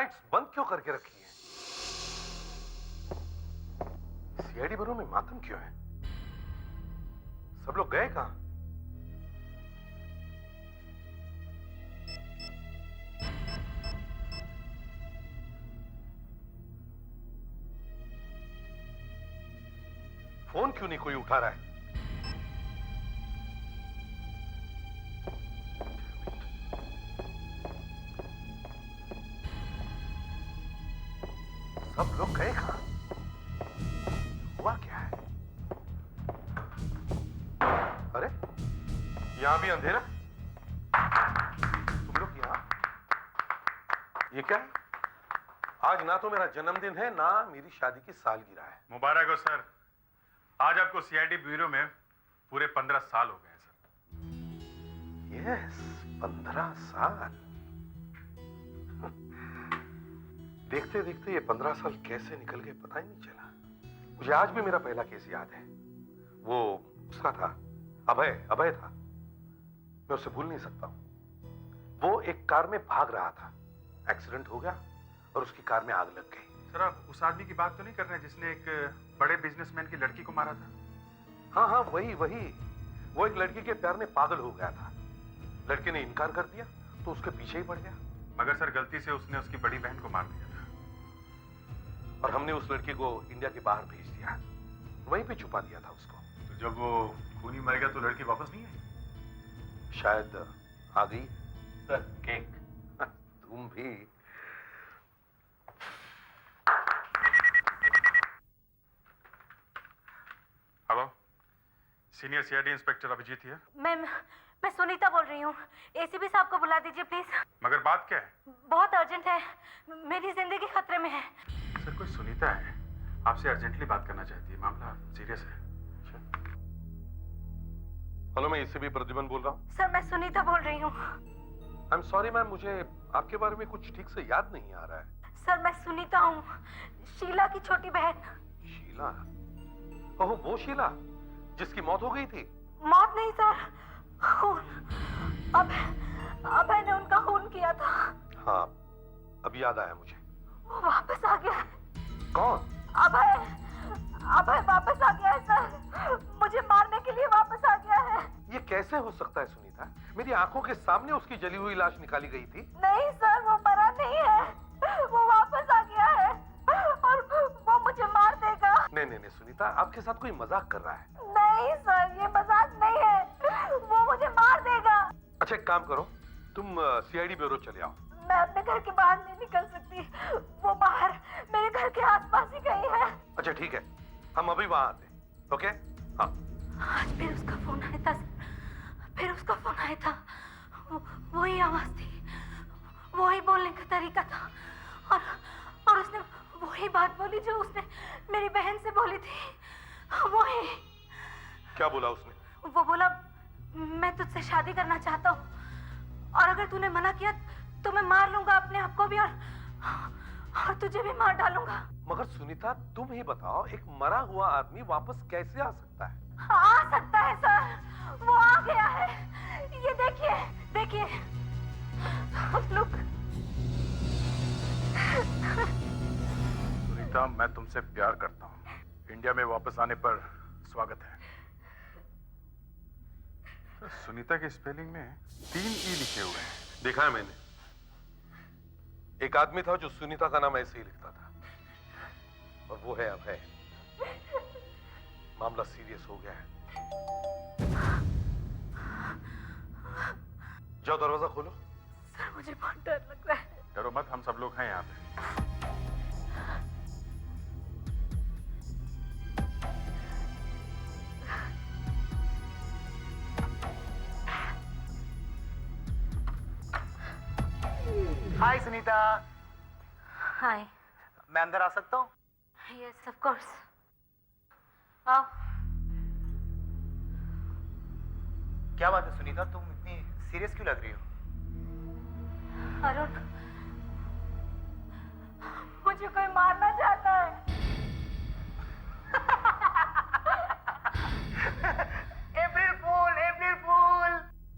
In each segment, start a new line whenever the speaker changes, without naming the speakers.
Lights बंद क्यों करके रखी है? सीआईडी ब्यूरो में मातम क्यों है? सब लोग गए कहां? फोन क्यों नहीं कोई उठा रहा है? सब लोग गए कहां? हुआ क्या है? अरे यहां भी अंधेरा। तुम लोग यहां? ये क्या है? आज ना तो मेरा जन्मदिन है ना मेरी शादी की सालगिरह है।
मुबारक हो सर। आज आपको सीआईडी ब्यूरो में पूरे 15 साल हो गए हैं सर।
यस, 15 साल। देखते देखते ये 15 साल कैसे निकल गए पता ही नहीं चला। मुझे आज भी मेरा पहला केस याद है। वो उसका था, अभय था। मैं उसे भूल नहीं सकता हूं। वो एक कार में भाग रहा था, एक्सीडेंट हो गया और उसकी कार में आग लग गई।
सर आप उस आदमी की बात तो नहीं कर रहे हैं जिसने एक बड़े बिजनेसमैन की लड़की को मारा था?
हाँ, वही। वो एक लड़की के प्यार में पागल हो गया था। लड़के ने इनकार कर दिया तो उसके पीछे ही पड़ गया।
मगर सर गलती से उसने उसकी बड़ी बहन को मार दिया था।
और हमने उस लड़की को इंडिया के बाहर भेज दिया, वहीं पे छुपा दिया था उसको।
तो जब वो खूनी मर गया तो लड़की वापस नहीं आई?
शायद आ गई।
Sir cake.
तुम भी।
Hello, senior CID inspector Abhijeet है।
मैं सुनीता बोल रही हूँ। एसीपी साहब को बुला दीजिए प्लीज।
मगर बात क्या है?
बहुत अर्जेंट है, मेरी जिंदगी खतरे में है।
सर कोई सुनीता है, आपसे अर्जेंटली बात करना चाहती है, मामला सीरियस है।
हेलो, मैं एसीपी प्रद्युमन बोल रहा हूँ।
सर मैं सुनीता बोल रही हूँ।
आई एम सॉरी मैम, मुझे आपके बारे में कुछ ठीक से याद नहीं आ रहा है।
सर मैं सुनीता हूँ, शीला की छोटी बहन।
शीला? ओह, वो शीला जिसकी मौत हो गई थी?
मौत नहीं सर, खून। अभय ने उनका खून किया था।
हाँ, अब याद आया मुझे।
वो वापस आ गया है।
कौन?
अभय वापस आ गया है सर, मुझे मारने के लिए वापस आ गया है।
ये कैसे हो सकता है सुनीता? मेरी आंखों के सामने उसकी जली हुई लाश निकाली गई थी।
नहीं सर, वो मरा नहीं है, वो वापस आ गया है और वो मुझे मार देगा।
नहीं सुनीता, आपके साथ कोई मजाक कर रहा है।
नहीं सर, ये मजाक नहीं है, वो मुझे मार देगा।
अच्छा एक काम करो, तुम सीआईडी ब्यूरो चले आओ।
मैं अपने घर के बाहर नहीं निकल सकती, वो बाहर मेरे घर के आसपास ही कहीं है।
अच्छा ठीक है, हम अभी वहां आते हैं। ओके? हाँ।
आज फिर उसका फोन आया था सर, फिर उसका फोन आया था। वही आवाज थी, वही बोलने का तरीका था और उसने वही बात बोली जो उसने मेरी बहन से बोली थी। वही।
क्या बोला उसने?
वो बोला, मैं तुझसे शादी करना चाहता हूँ और अगर तूने मना किया तो मैं मार लूंगा अपने आप को भी और तुझे भी मार डालूंगा।
मगर सुनीता, तुम ही बताओ, एक मरा हुआ आदमी वापस कैसे आ सकता है?
आ सकता है सर, वो आ गया है। ये देखिए लोग।
सुनीता, मैं तुमसे प्यार करता हूँ। इंडिया में वापस आने पर स्वागत है। सुनीता के स्पेलिंग में 3 ई लिखे हुए हैं।
देखा है मैंने। एक आदमी था जो सुनीता का नाम ऐसे ही लिखता था, और वो है अभय। मामला सीरियस हो गया है। जाओ दरवाजा खोलो।
सर मुझे बहुत डर लग रहा है।
डरो मत, हम सब लोग हैं यहाँ पे।
हाय सुनीता।
हाय।
मैं अंदर आ सकता हूँ?
यस ऑफ कोर्स, आओ।
क्या बात है सुनीता, तुम इतनी सीरियस क्यों लग रही हो?
अरुण, मुझे कोई मारना चाहता है।
अप्रैल फूल, अप्रैल फूल।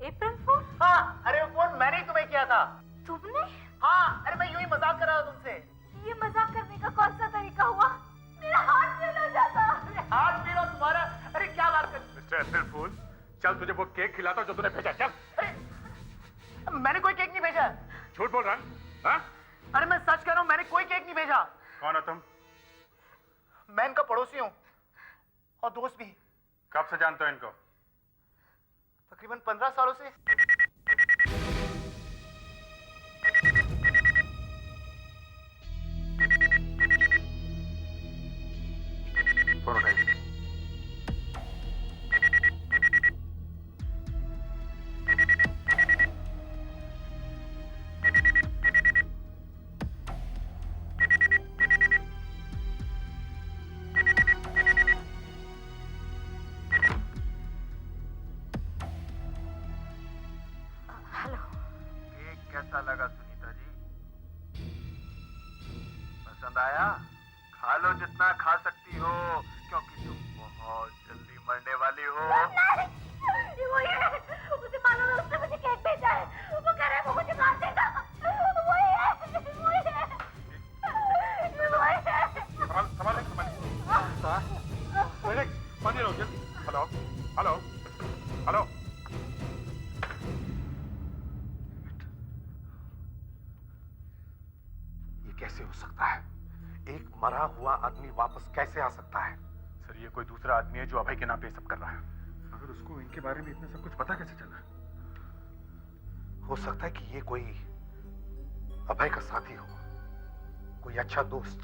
अप्रैल फूल?
हाँ, अरे वो फोन मैंने ही तुम्हें किया था।
तुमने?
हाँ, अरे मैं यूं ही मजाक कर रहा था तुमसे।
मिस्टर अप्रैल फूल, चल तुझे वो केक खिलाता हूं जो तूने भेजा। चल।
मैंने कोई केक नहीं भेजा।
झूठ बोल रहा है? हाँ?
अरे मैं सच कह रहा हूँ, मैंने कोई केक नहीं भेजा।
कौन हो तुम?
मैं इनका पड़ोसी हूँ और दोस्त भी।
कब से जानते हो इनको?
तकरीबन 15 सालों से।
फोन उठाइए।
हेलो।
केक कैसा लगा सुनीता जी? पसंद आया? खा लो जितना खा सकती हो, क्योंकि तुम बहुत जल्दी मरने वाली हो।
नहीं, वो ये है, उसे मालूम है उसने मुझे केक भेजा है। वो कह रहा है वो मुझे मार देगा। वो ही है, वो ही है, वो ही है।
संभालिए। पानी लो जल्दी। Hello hello hello.
ये कैसे हो सकता है? एक मरा हुआ आदमी वापस कैसे आ सकता है?
सर, ये कोई दूसरा आदमी है जो अभय के नाम पे सब कर रहा है। मगर उसको इनके बारे में इतना सब कुछ पता कैसे चला?
हो सकता है कि ये कोई अभय का साथी हो, कोई अच्छा दोस्त।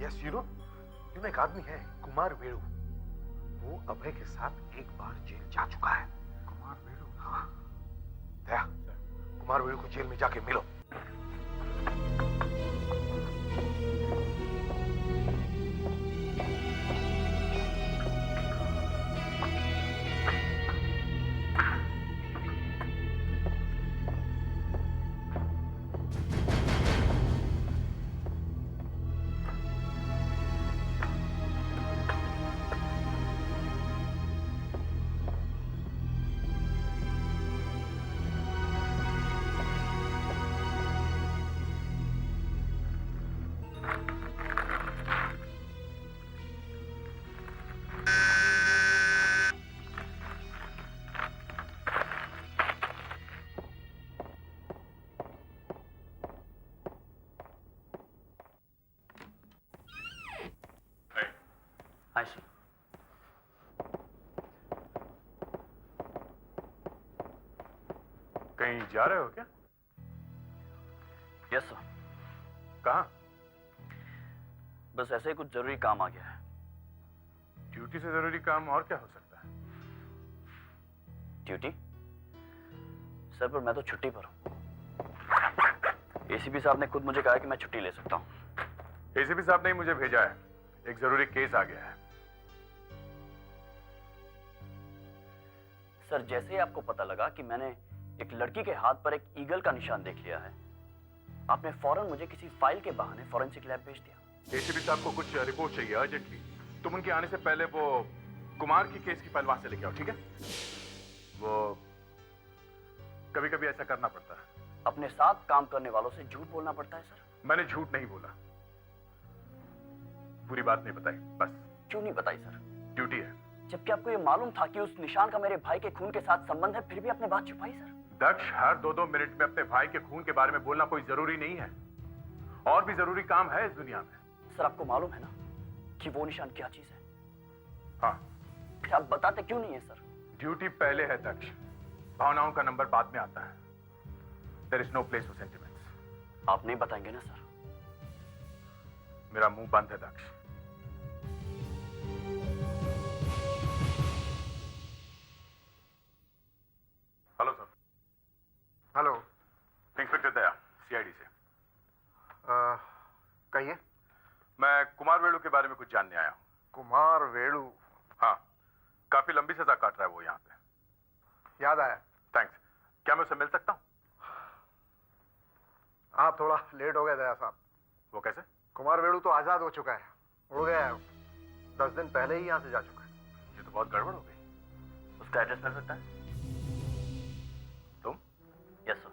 यस, यू नो एक आदमी है कुमार वेणु, वो अभय के साथ एक बार जेल जा चुका है।
कुमार वेणु?
हाँ दया, कुमार वेणु को जेल में जाके मिलो।
आशी,
कहीं जा रहे हो क्या?
Yes sir.
कहाँ?
बस ऐसे ही कुछ जरूरी काम आ गया है।
ड्यूटी से जरूरी काम और क्या हो सकता है?
ड्यूटी? सर पर मैं तो छुट्टी पर हूँ। एसीपी साहब ने खुद मुझे कहा है कि मैं छुट्टी ले सकता हूँ।
एसीपी साहब ने ही मुझे भेजा है, एक जरूरी केस आ गया है।
सर, जैसे ही आपको पता लगा कि मैंने एक लड़की के हाथ पर एक ईगल का निशान देख लिया है, आपने फौरन मुझे किसी फाइल के बहाने फॉरेंसिक लैब भेज दिया।
एसीपी साहब को कुछ रिपोर्ट चाहिए अर्जेंटली। तुम उनके आने से पहले वो कुमार की केस की फाइल वहां से लेके आओ, ठीक है? वो कभी कभी ऐसा करना पड़ता है।
अपने साथ काम करने वालों से झूठ बोलना पड़ता है सर।
मैंने झूठ नहीं बोला, पूरी बात नहीं बताई बस।
क्यों नहीं बताई सर?
ड्यूटी है।
जबकि आपको ये मालूम था कि उस निशान का मेरे भाई के खून के साथ संबंध है, फिर भी आपने बात छुपाई सर।
दक्ष, हर 2-2 मिनट में अपने भाई के खून के बारे में बोलना कोई जरूरी नहीं है। और भी जरूरी काम है इस दुनिया में।
सर, आपको मालूम है ना कि वो निशान क्या चीज है?
हाँ।
फिर आप बताते क्यों नहीं है सर?
ड्यूटी पहले है दक्ष, भावनाओं का नंबर बाद में आता है। There is no place for sentiments.
आप नहीं बताएंगे ना सर?
मेरा मुंह बंद है Daksh. Hello sir.
Hello.
Inspector Daya, CID से।
कहिए।
मैं कुमार वेणु के बारे में कुछ जानने आया हूँ।
कुमार वेणु?
हाँ, काफी लंबी सजा काट रहा है वो यहाँ पे।
याद आया।
थैंक्स। क्या मैं उससे मिल सकता हूँ?
आप थोड़ा लेट हो गए दया साहब।
वो कैसे?
कुमार वेणु तो आजाद हो चुका है, उड़ गया है। 10 दिन पहले ही यहाँ से जा चुका है।
ये तो बहुत गड़बड़ हो गई।
उसका एड्रेस मिल सकता है?
तुम?
Yes sir.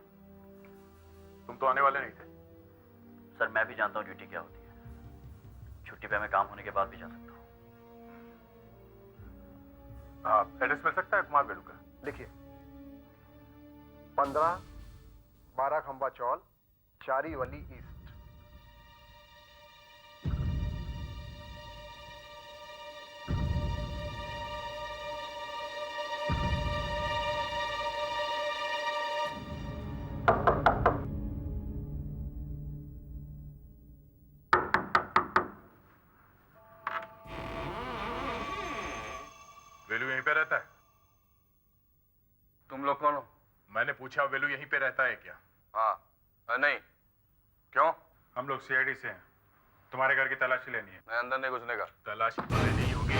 तुम तो आने वाले नहीं थे।
सर, मैं भी जानता हूँ ड्यूटी क्या होती है। छुट्टी पे मैं काम होने के बाद भी जा सकता हूँ।
एड्रेस मिल सकता है कुमार वेलू का?
लिखिए 15 12 खंबा चौल, चारीवली ईस्ट।
वेलू यहीं पे रहता है?
तुम लोग कौन हो?
मैंने पूछा वेलू यहीं पे रहता है क्या?
हाँ नहीं, क्यों?
हम लोग सीआईडी से हैं, तुम्हारे घर की तलाशी लेनी है।
मैं अंदर नहीं घुसने का।
तलाशी तो लेनी ही होगी।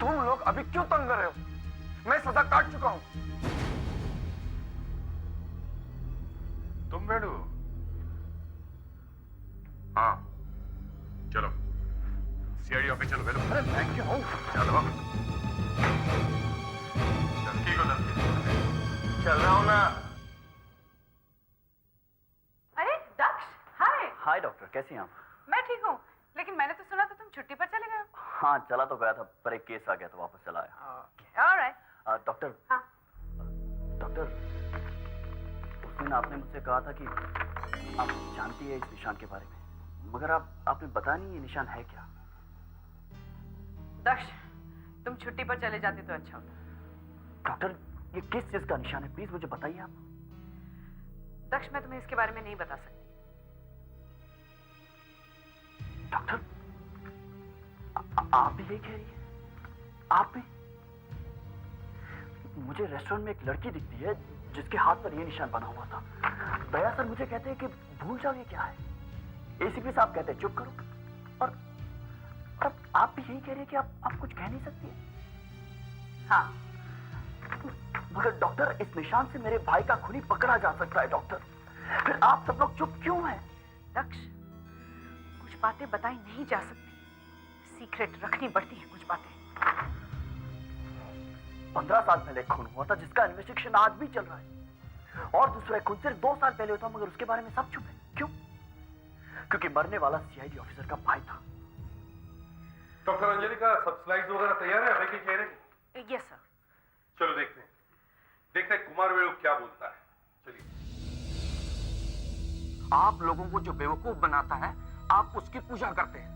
तुम लोग अभी क्यों तंग कर रहे हो? मैं सजा काट चुका हूं।
तुम वेलू?
हाँ।
चलो सीआईडी ऑफिस चलो वेलू।
अरे मैं क्यों हूं?
चलो धमकी को धमकी।
चल रहा हूं ना।
अरे दक्ष, हाय।
हाय डॉक्टर, कैसी हैं आप?
मैं ठीक हूँ, लेकिन मैंने तो सुना था तुम छुट्टी पर चले गए हो।
हाँ, चला तो गया था पर एक केस आ गया तो वापस चला आया।
ऑलराइट।
डॉक्टर।
हाँ।
डॉक्टर, उस दिन आपने मुझसे कहा था कि आप जानती है इस निशान के बारे में, मगर आपने बताया नहीं ये निशान है क्या।
दक्ष, तुम छुट्टी पर चले जाते तो अच्छा होता।
डॉक्टर, ये किस चीज का निशान है, प्लीज मुझे बताइए आप।
दक्ष, मैं तुम्हें इसके बारे में नहीं बता सकती।
डॉक्टर, आप भी यही कह रही है? आप भी? मुझे रेस्टोरेंट में एक लड़की दिखती है जिसके हाथ पर ये निशान बना हुआ था। दया सर मुझे कहते हैं कि भूल जाओ ये क्या है। एसीपी साहब कहते हैं चुप करो। और आप भी यही कह रही है कि आप कुछ कह नहीं सकती है?
हाँ।
मगर डॉक्टर, इस निशान से मेरे भाई का खूनी पकड़ा जा सकता है डॉक्टर। फिर आप सब लोग चुप क्यों हैं?
दक्ष, कुछ बातें बताई नहीं जा सकती, सीक्रेट रखनी पड़ती है कुछ बातें।
15 साल पहले खून हुआ था जिसका इन्वेस्टिगेशन आज भी चल रहा है, और दूसरा खून सिर्फ 2 साल पहले हुआ, मगर उसके बारे में सब चुप है। क्यों? क्योंकि मरने वाला सीआईडी ऑफिसर का भाई था।
डॉक्टर अंजलि का सब स्लाइड्स वगैरह तैयार है अभय के चेहरे की?
Yes sir.
चलो देखते हैं कुमार वेणु क्या बोलता है। चलिए।
आप लोगों को जो बेवकूफ बनाता है, आप उसकी पूजा करते हैं,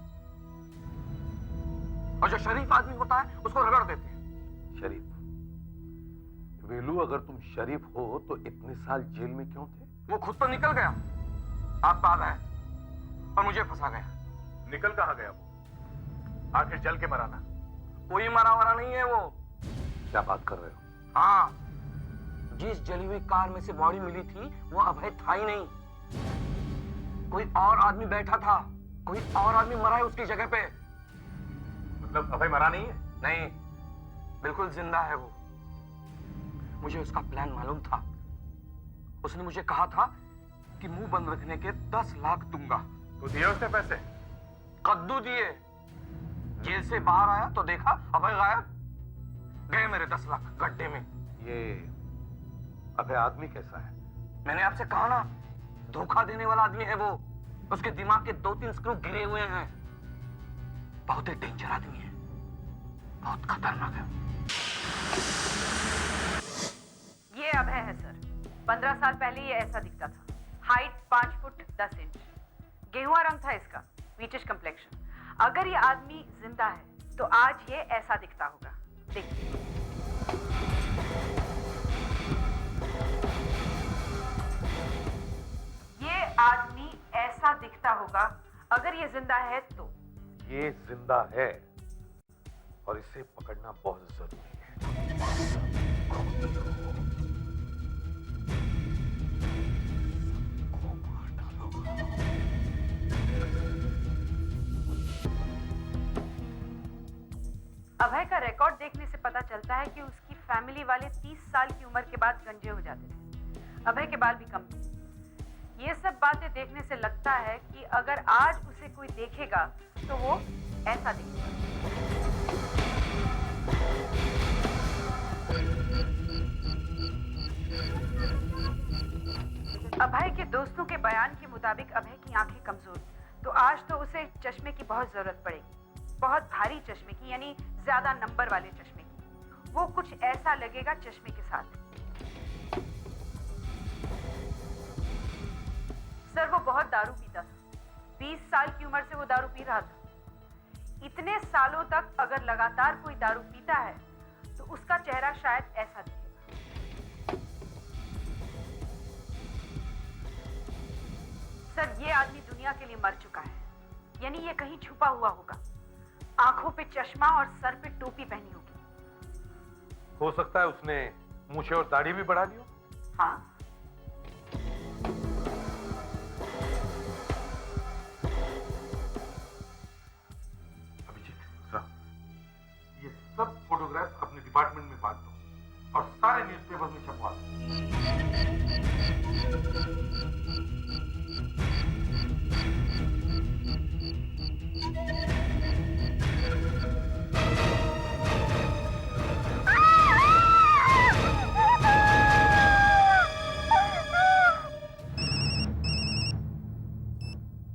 और जो शरीफ आदमी होता है उसको रगड़ देते हैं।
शरीफ? वेलू, अगर तुम शरीफ हो तो इतने साल जेल में क्यों थे?
वो खुद तो निकल गया, आप पास आए और मुझे फंसा गया।
निकल कहाँ गया वो? आखिर जल के मरा ना?
कोई मरा वरा नहीं है वो।
क्या बात कर रहे हो?
हाँ, जिस जली हुई कार में से बॉडी मिली थी वो अभय था ही नहीं, कोई और आदमी बैठा था, कोई और आदमी मरा है उसकी जगह पे।
मतलब अभय मरा नहीं है?
नहीं, बिल्कुल जिंदा है वो। मुझे उसका प्लान मालूम था। उसने मुझे कहा था कि मुंह बंद रखने के 10 लाख दूंगा।
तो दिए उसने पैसे?
कद्दू दिए। जेल से बाहर आया तो देखा अभय गायब। गए मेरे 10 लाख गड्ढे में।
ये अभय आदमी कैसा है?
मैंने आपसे कहा ना, धोखा देने वाला आदमी है वो। उसके दिमाग के 2-3 स्क्रू गिरे हुए हैं। बहुत ही डेंजर आदमी है, बहुत खतरनाक है।
ये अभय है सर। 15 साल पहले ये ऐसा दिखता था। हाइट 5 फुट 10 इंच, गेहुआ रंग था इसका, व्हीटिश कंप्लेक्शन। अगर ये आदमी जिंदा है तो आज ये ऐसा दिखता होगा। देखिए। ये आदमी ऐसा दिखता होगा अगर ये जिंदा है तो।
ये जिंदा है और इसे पकड़ना बहुत जरूरी है।
अभय का रिकॉर्ड देखने से पता चलता है कि उसकी फैमिली वाले 30 साल की उम्र के बाद गंजे हो जाते थे। अभय के बाल भी कम थे। ये सब बातें देखने से लगता है कि अगर आज उसे कोई देखेगा तो वो ऐसा दिखेगा। अभय के दोस्तों के बयान के मुताबिक अभय की आंखें कमजोर, तो आज तो उसे चश्मे की बहुत जरूरत पड़ेगी। बहुत भारी चश्मे की, यानी ज्यादा नंबर वाले चश्मे की। वो कुछ ऐसा लगेगा चश्मे के साथ। सर वो बहुत दारू पीता था। 20 साल की उम्र से वो दारू पी रहा था। इतने सालों तक अगर लगातार कोई दारू पीता है तो उसका चेहरा शायद ऐसा दिखेगा। सर ये आदमी दुनिया के लिए मर चुका है, यानी ये कहीं छुपा हुआ होगा। आंखों पे चश्मा और सर पे टोपी पहनी होगी।
हो सकता है उसने मूछें और दाढ़ी भी बढ़ा ली हो।
हाँ।
अभिजीत, ये सब फोटोग्राफ्स अपने डिपार्टमेंट में बांट दो और सारे न्यूज़पेपर में छपवा दो।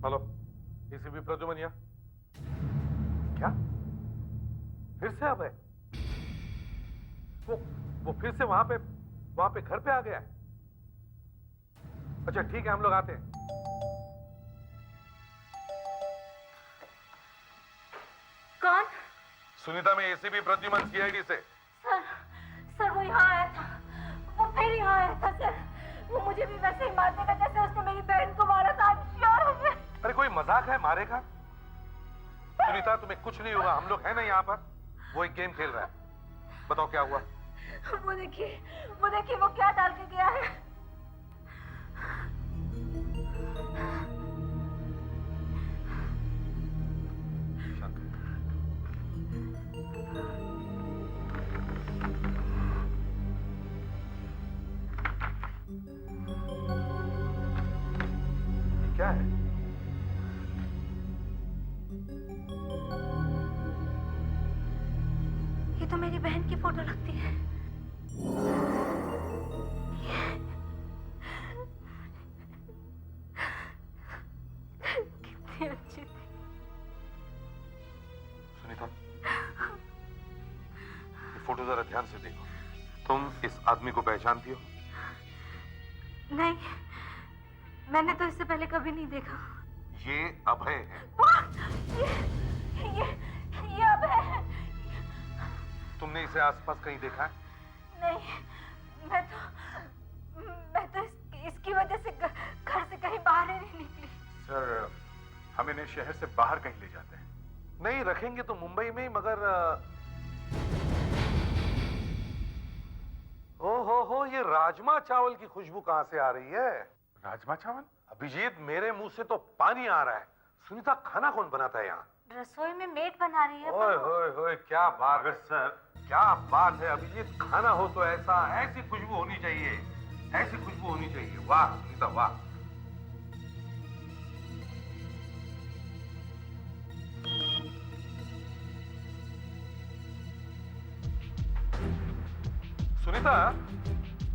Hello, ACP Pradyuman. क्या फिर से अब है? वो फिर से वहां पे घर पे आ गया है? अच्छा ठीक है, हम लोग आते हैं।
कौन?
सुनीता में एसीपी प्रद्युमन, सीआईडी से।
सर वो यहाँ आया था। वो फिर यहाँ आया था सर। वो मुझे भी वैसे ही मार देगा जैसे उसने मेरी बहन को मारा था।
अरे कोई मजाक है, मारेगा? सुनीता तुम्हें कुछ नहीं होगा, हम लोग हैं ना यहाँ पर। वो एक गेम खेल रहा है। बताओ क्या हुआ?
वो देखिए वो क्या डाल के गया है।
क्या है?
ये तो मेरी बहन की फोटो लगती है। कितनी अच्छी थी।
सुनीता, ये फोटो जरा ध्यान से देखो। तुम इस आदमी को पहचानती हो?
नहीं, मैंने तो इससे पहले कभी नहीं देखा।
ये अभय है।
ये अभय है।
तुमने इसे आसपास कहीं देखा है?
नहीं, मैं तो इसकी वजह से घर से कहीं बाहर ही नहीं निकली।
सर हम इन्हें शहर से बाहर कहीं ले जाते हैं।
नहीं, रखेंगे तो मुंबई में ही, मगर हो ये राजमा चावल की खुशबू कहां से आ रही है?
राजमा चावल?
अभिजीत, मेरे मुंह से तो पानी आ रहा है। सुनीता, खाना कौन बनाता है यहाँ?
रसोई में मेड बना रही है।
ओए होए होए, क्या बात है सर, क्या बात है अभिजीत। खाना हो तो ऐसी खुशबू होनी चाहिए, ऐसी खुशबू होनी चाहिए। वाह सुनीता, वाह। सुनीता,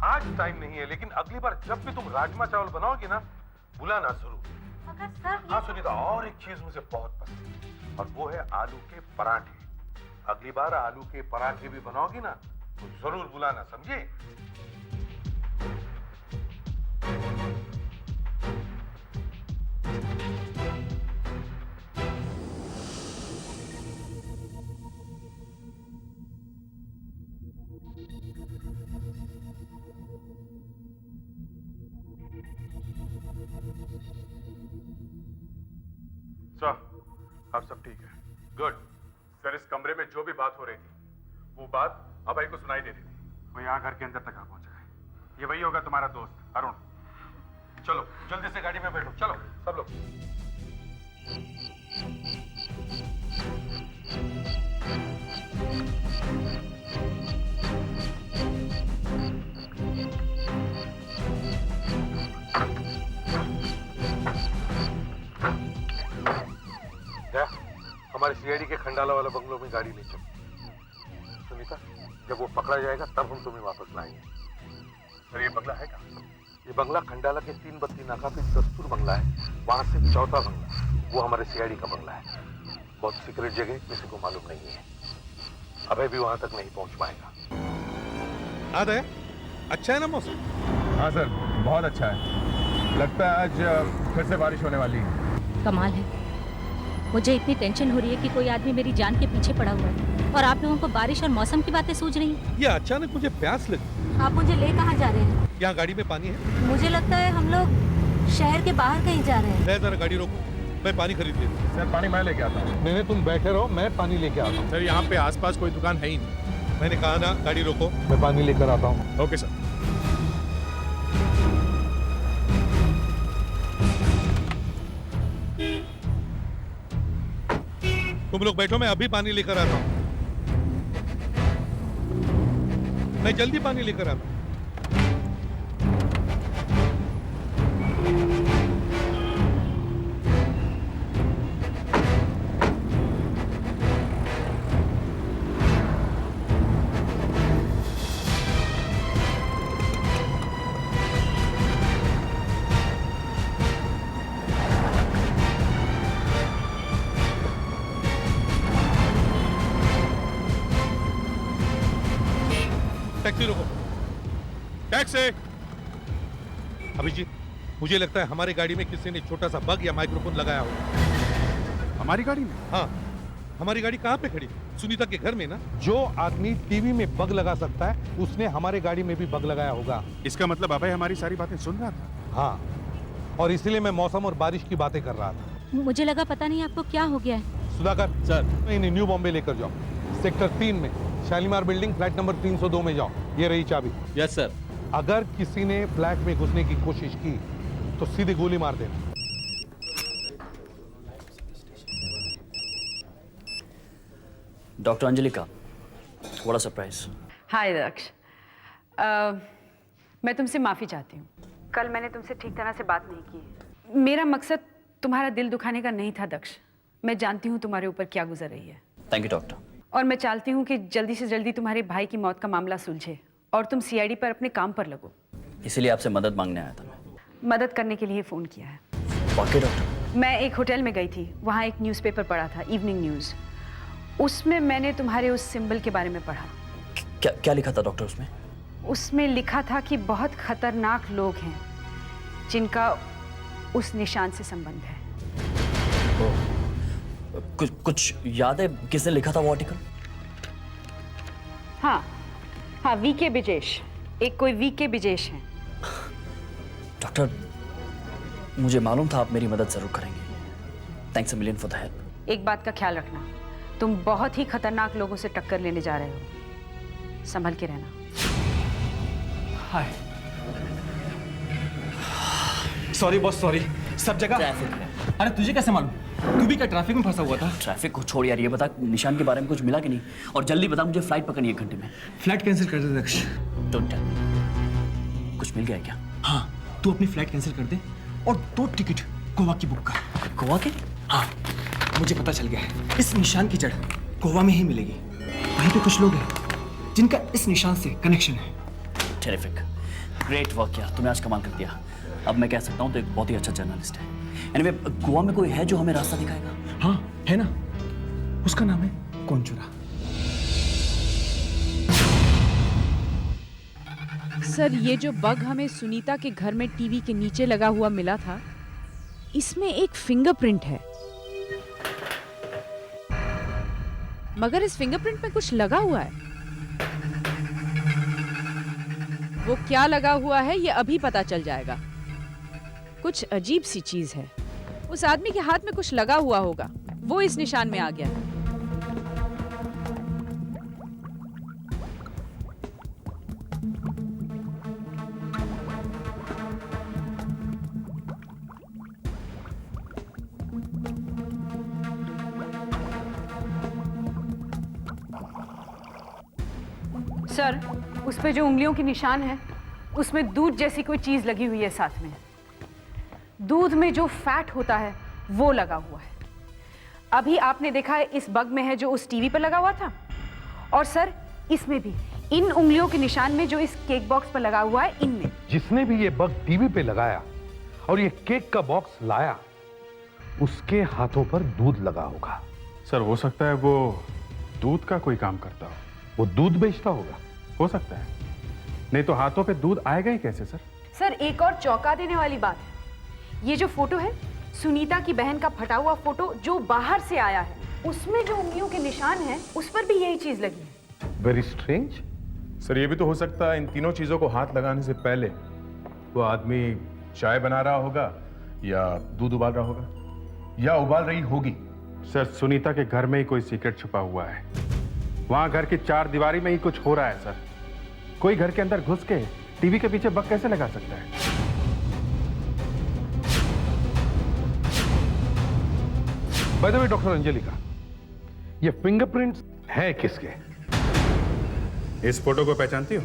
आज टाइम नहीं है, लेकिन अगली बार जब भी तुम राजमा चावल बनाओगी ना, बुलाना जरूर।
मगर सर
हाँ सुनीता, और एक चीज मुझे बहुत पसंद है, और वो है आलू के पराठे। अगली बार आलू के पराठे भी बनाओगी ना तो जरूर बुलाना, समझे?
सर अब सब ठीक है।
गुड।
सर इस कमरे में जो भी बात हो रही थी वो बात अभय को सुनाई दे रही थी। वो यहाँ घर के अंदर तक आ पहुंचा है। ये वही होगा तुम्हारा दोस्त अरुण।
चलो जल्दी से गाड़ी में बैठो, चलो सब लोग। हमारे सीआईडी के खंडाला वाला बंगलों में गाड़ी ले चलो। सुनीता, जब वो पकड़ा जाएगा तब हम तुम्हें वापस लाएंगे।
सर ये बंगला है कहाँ?
ये बंगला खंडाला के 3 बत्ती नाका पे दस्तूर बंगला है, वहां से चौथा बंगला, वो हमारे सीआईडी का बंगला है। बहुत सीक्रेट जगह, किसी को मालूम नहीं है। अभय भी वहां तक नहीं पहुंच पाएगा।
आदे, अच्छा है ना मौसम?
हाँ सर, बहुत अच्छा है। लगता है आज फिर से बारिश होने वाली है।
कमाल है, मुझे इतनी टेंशन हो रही है कि कोई आदमी मेरी जान के पीछे पड़ा हुआ है और आप लोगों को बारिश और मौसम की बातें सूझ रही हैं।
ये अचानक मुझे प्यास लगी।
आप मुझे ले कहाँ जा रहे हैं?
यहाँ गाड़ी में पानी है।
मुझे लगता है हम लोग शहर के बाहर कहीं जा रहे हैं।
ले जरा गाड़ी रोको, मैं पानी खरीद लेता हूँ।
सर पानी मैं लेके आता हूँ।
नहीं, तुम बैठे रहो, मैं पानी लेके आता हूँ।
सर यहाँ पे आसपास कोई दुकान है ही नहीं। मैंने कहा ना गाड़ी रोको।
मैं पानी लेकर आता हूँ।
Okay sir. तुम लोग बैठो, मैं अभी पानी लेकर आता हूँ। मैं जल्दी पानी लेकर आता हूँ। टैक्सी रोको, टैक्सी। अभिजीत, मुझे लगता है हमारी गाड़ी में किसी ने छोटा सा बग या माइक्रोफोन लगाया होगा।
हमारी गाड़ी में?
हाँ, हमारी गाड़ी कहाँ पे खड़ी? सुनीता के घर में ना। जो आदमी टीवी में बग लगा सकता है, उसने हमारे गाड़ी में भी बग लगाया होगा।
इसका मतलब अभय हमारी सारी बातें सुन रहा था।
हाँ, और इसीलिए मैं मौसम और बारिश की बातें कर रहा था।
मुझे लगा पता नहीं आपको क्या हो गया है।
सुधाकर सर, इन्हें न्यू बॉम्बे लेकर जाओ। सेक्टर 3 में शालीमार बिल्डिंग, फ्लैट नंबर 302 में जाओ। ये रही चाबी।
Yes sir.
अगर किसी ने फ्लैट में घुसने की कोशिश की तो सीधे गोली मार देना।
डॉक्टर अंजलि का बड़ा सरप्राइज।
हाय दक्ष, मैं तुमसे माफ़ी चाहती हूँ। कल मैंने तुमसे ठीक तरह से बात नहीं की। मेरा मकसद तुम्हारा दिल दुखाने का नहीं था दक्ष। मैं जानती हूँ तुम्हारे ऊपर क्या गुजर रही है।
Thank you doctor.
और मैं चाहती हूँ कि जल्दी से जल्दी तुम्हारे भाई की मौत का मामला सुलझे और तुम सीआईडी पर अपने काम पर लगो।
इसीलिए आपसे मदद मांगने आया था मैं।
मदद करने के लिए फ़ोन किया है।
वाकई डॉक्टर?
मैं एक होटल में गई थी, वहाँ एक न्यूज़पेपर पढ़ा था, इवनिंग न्यूज़। उसमें मैंने तुम्हारे उस सिंबल के बारे में पढ़ा।
क्या क्या लिखा था डॉक्टर उसमें?
उसमें लिखा था कि बहुत खतरनाक लोग हैं जिनका उस निशान से संबंध है।
कुछ याद है किसने लिखा था वो आर्टिकल?
हाँ, वीके बिजेश। एक कोई वीके बिजेश है।
डॉक्टर, मुझे मालूम था आप मेरी मदद जरूर करेंगे। Thanks a million for the help.
एक बात का ख्याल रखना, तुम बहुत ही खतरनाक लोगों से टक्कर लेने जा रहे हो। संभल के रहना।
हाय। Sorry boss, sorry. सब जगह
ट्रैफिक है।
अरे तुझे कैसे मालूम? तू भी क्या ट्रैफिक में फंसा हुआ था?
ट्रैफिक को छोड़ यार, ये बता निशान के बारे में कुछ मिला कि नहीं? और जल्दी बता, मुझे फ्लाइट पकड़नी है 1 घंटे में।
फ्लाइट कैंसिल कर दे दक्ष।
Don't tell me. कुछ मिल गया है क्या?
हाँ, तू अपनी फ्लाइट कैंसिल कर दे और 2 टिकट गोवा की बुक कर।
गोवा के?
हाँ, मुझे पता चल गया है। इस निशान की जड़ गोवा में ही मिलेगी। वहीं पे कुछ लोग हैं जिनका इस निशान से कनेक्शन है।
टेरिफिक, ग्रेट वर्क यार, तुमने आज कमाल कर दिया। अब मैं कह सकता हूँ तो एक बहुत ही अच्छा जर्नलिस्ट है। एनीवे, गोवा में कोई है जो हमें रास्ता दिखाएगा?
हाँ है ना, उसका नाम है कोंचुरा।
सर, ये जो बग हमें सुनीता के घर में टीवी के नीचे लगा हुआ मिला था, इसमें एक फिंगरप्रिंट है। मगर इस फिंगरप्रिंट में कुछ लगा हुआ है। वो क्या लगा हुआ है ये अभी पता चल जाएगा। कुछ अजीब सी चीज है। उस आदमी के हाथ में कुछ लगा हुआ होगा, वो इस निशान में आ गया है।
सर, उस पे जो उंगलियों के निशान है, उसमें दूध जैसी कोई चीज लगी हुई है साथ में। दूध में जो फैट होता है वो लगा हुआ है। अभी आपने देखा है इस बग में है जो उस टीवी पर लगा हुआ था, और सर इसमें भी इन उंगलियों के निशान में जो इस केक बॉक्स पर लगा हुआ है, इनमें।
जिसने भी ये बग टीवी पे लगाया और ये केक का बॉक्स लाया, उसके हाथों पर दूध लगा होगा।
सर हो सकता है वो दूध का कोई काम करता हो।
वो दूध बेचता होगा।
हो सकता है, नहीं तो हाथों पे दूध आएगा ही कैसे सर?
सर एक और चौंका देने वाली बात है, ये जो फोटो है सुनीता की बहन का फटा हुआ फोटो जो बाहर से आया है, उसमें जो उंगलियों के निशान हैं उस पर भी यही चीज लगी है।
Very strange.
सर ये भी तो हो सकता है इन तीनों चीजों को हाथ लगाने से पहले वो आदमी चाय बना रहा होगा या दूध उबाल रहा होगा या उबाल रही होगी। सर सुनीता के घर में ही कोई सीक्रेट छुपा हुआ है। वहां घर की चार दीवारी में ही कुछ हो रहा है सर। कोई घर के अंदर घुस के टीवी के पीछे बग कैसे लगा सकता है?
By the way doctor Anjalika, ये फिंगरप्रिंट्स हैं किसके?
इस फोटो को पहचानती हो?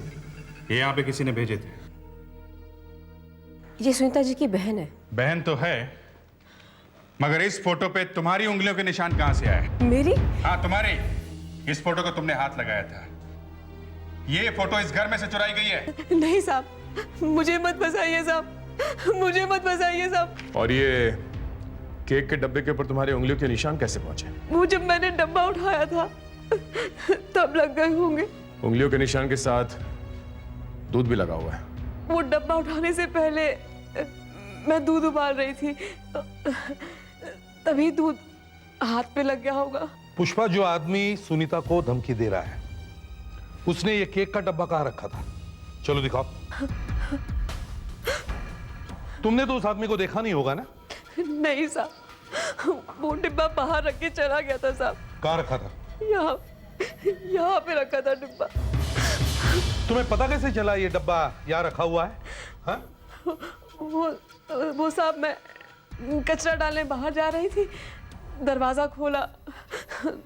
ये यहाँ पे किसी ने भेजे थे।
ये सुनीता जी की बहन है।
बहन तो है, मगर इस फोटो पे तुम्हारी उंगलियों के निशान कहां से आए?
मेरी?
हाँ तुम्हारी। इस फोटो को तुमने हाथ लगाया था। ये फोटो इस घर में से चुराई गई है।
नहीं साहब, मुझे मत फंसाइए साहब, मुझे मत फंसाइए साहब।
और ये केक के डब्बे के ऊपर तुम्हारी उंगलियों के निशान कैसे पहुंचे?
वो जब मैंने डब्बा उठाया था तब लग गए होंगे।
उंगलियों के निशान के साथ दूध भी लगा हुआ है।
वो डब्बा उठाने से पहले मैं दूध उबाल रही थी, तभी दूध हाथ पे लग गया होगा।
पुष्पा, जो आदमी सुनीता को धमकी दे रहा है, उसने ये केक का डब्बा कहाँ रखा था? चलो दिखाओ। तुमने तो उस आदमी को देखा नहीं होगा ना?
नहीं साहब, वो डिब्बा बाहर रख के चला गया था साहब।
कहाँ रखा था?
यहाँ पे रखा था डिब्बा।
तुम्हें पता कैसे चला ये डब्बा यहाँ रखा हुआ है? हाँ?
वो साहब, मैं कचरा डालने बाहर जा रही थी, दरवाजा खोला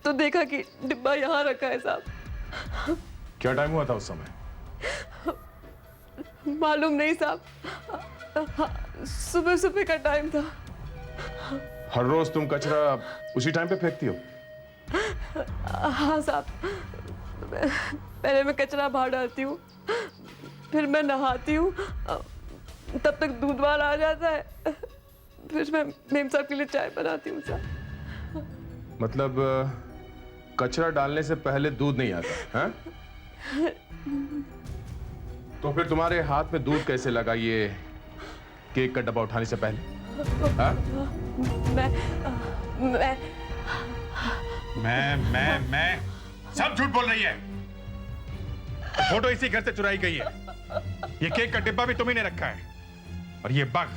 तो देखा कि डिब्बा यहाँ रखा है साहब।
क्या टाइम हुआ था उस समय?
मालूम नहीं साहब, सुबह सुबह का टाइम था।
हर रोज तुम कचरा उसी टाइम पे फेंकती हो?
हाँ साहब, पहले मैं कचरा बाहर डालती हूँ, फिर मैं नहाती हूँ, तब तक दूध वाला आ जाता है, फिर मैं मेम साहब के लिए चाय बनाती हूँ साहब।
मतलब कचरा डालने से पहले दूध नहीं आता है? तो फिर तुम्हारे हाथ में दूध कैसे लगा ये केक का डब्बा उठाने से पहले? मैं सब झूठ बोल रही है। फोटो इसी घर से चुराई गई है। ये केक का डिब्बा भी तुम्ही ने रखा है, और ये बग,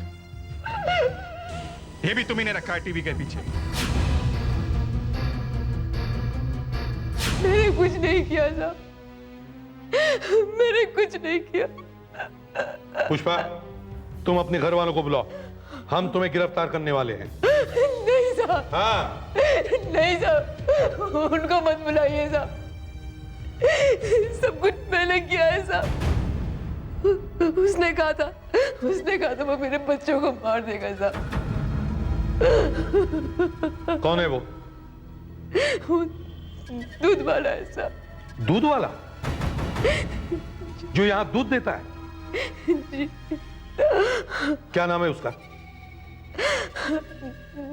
ये भी तुम्ही ने रखा है टीवी के पीछे।
मैंने कुछ नहीं किया साहब, मैंने कुछ नहीं किया।
पुष्पा, तुम अपने घर वालों को बुलाओ, हम तुम्हें गिरफ्तार करने वाले हैं।
नहीं साहब।
हाँ?
नहीं साहब, उनको मत बुलाइए साहब, सब कुछ मैंने किया है साहब। उसने कहा था वो मेरे बच्चों को मार देगा साहब।
कौन है वो?
दूध वाला है साहब।
दूध वाला? जो यहाँ दूध देता है?
जी।
क्या नाम है उसका?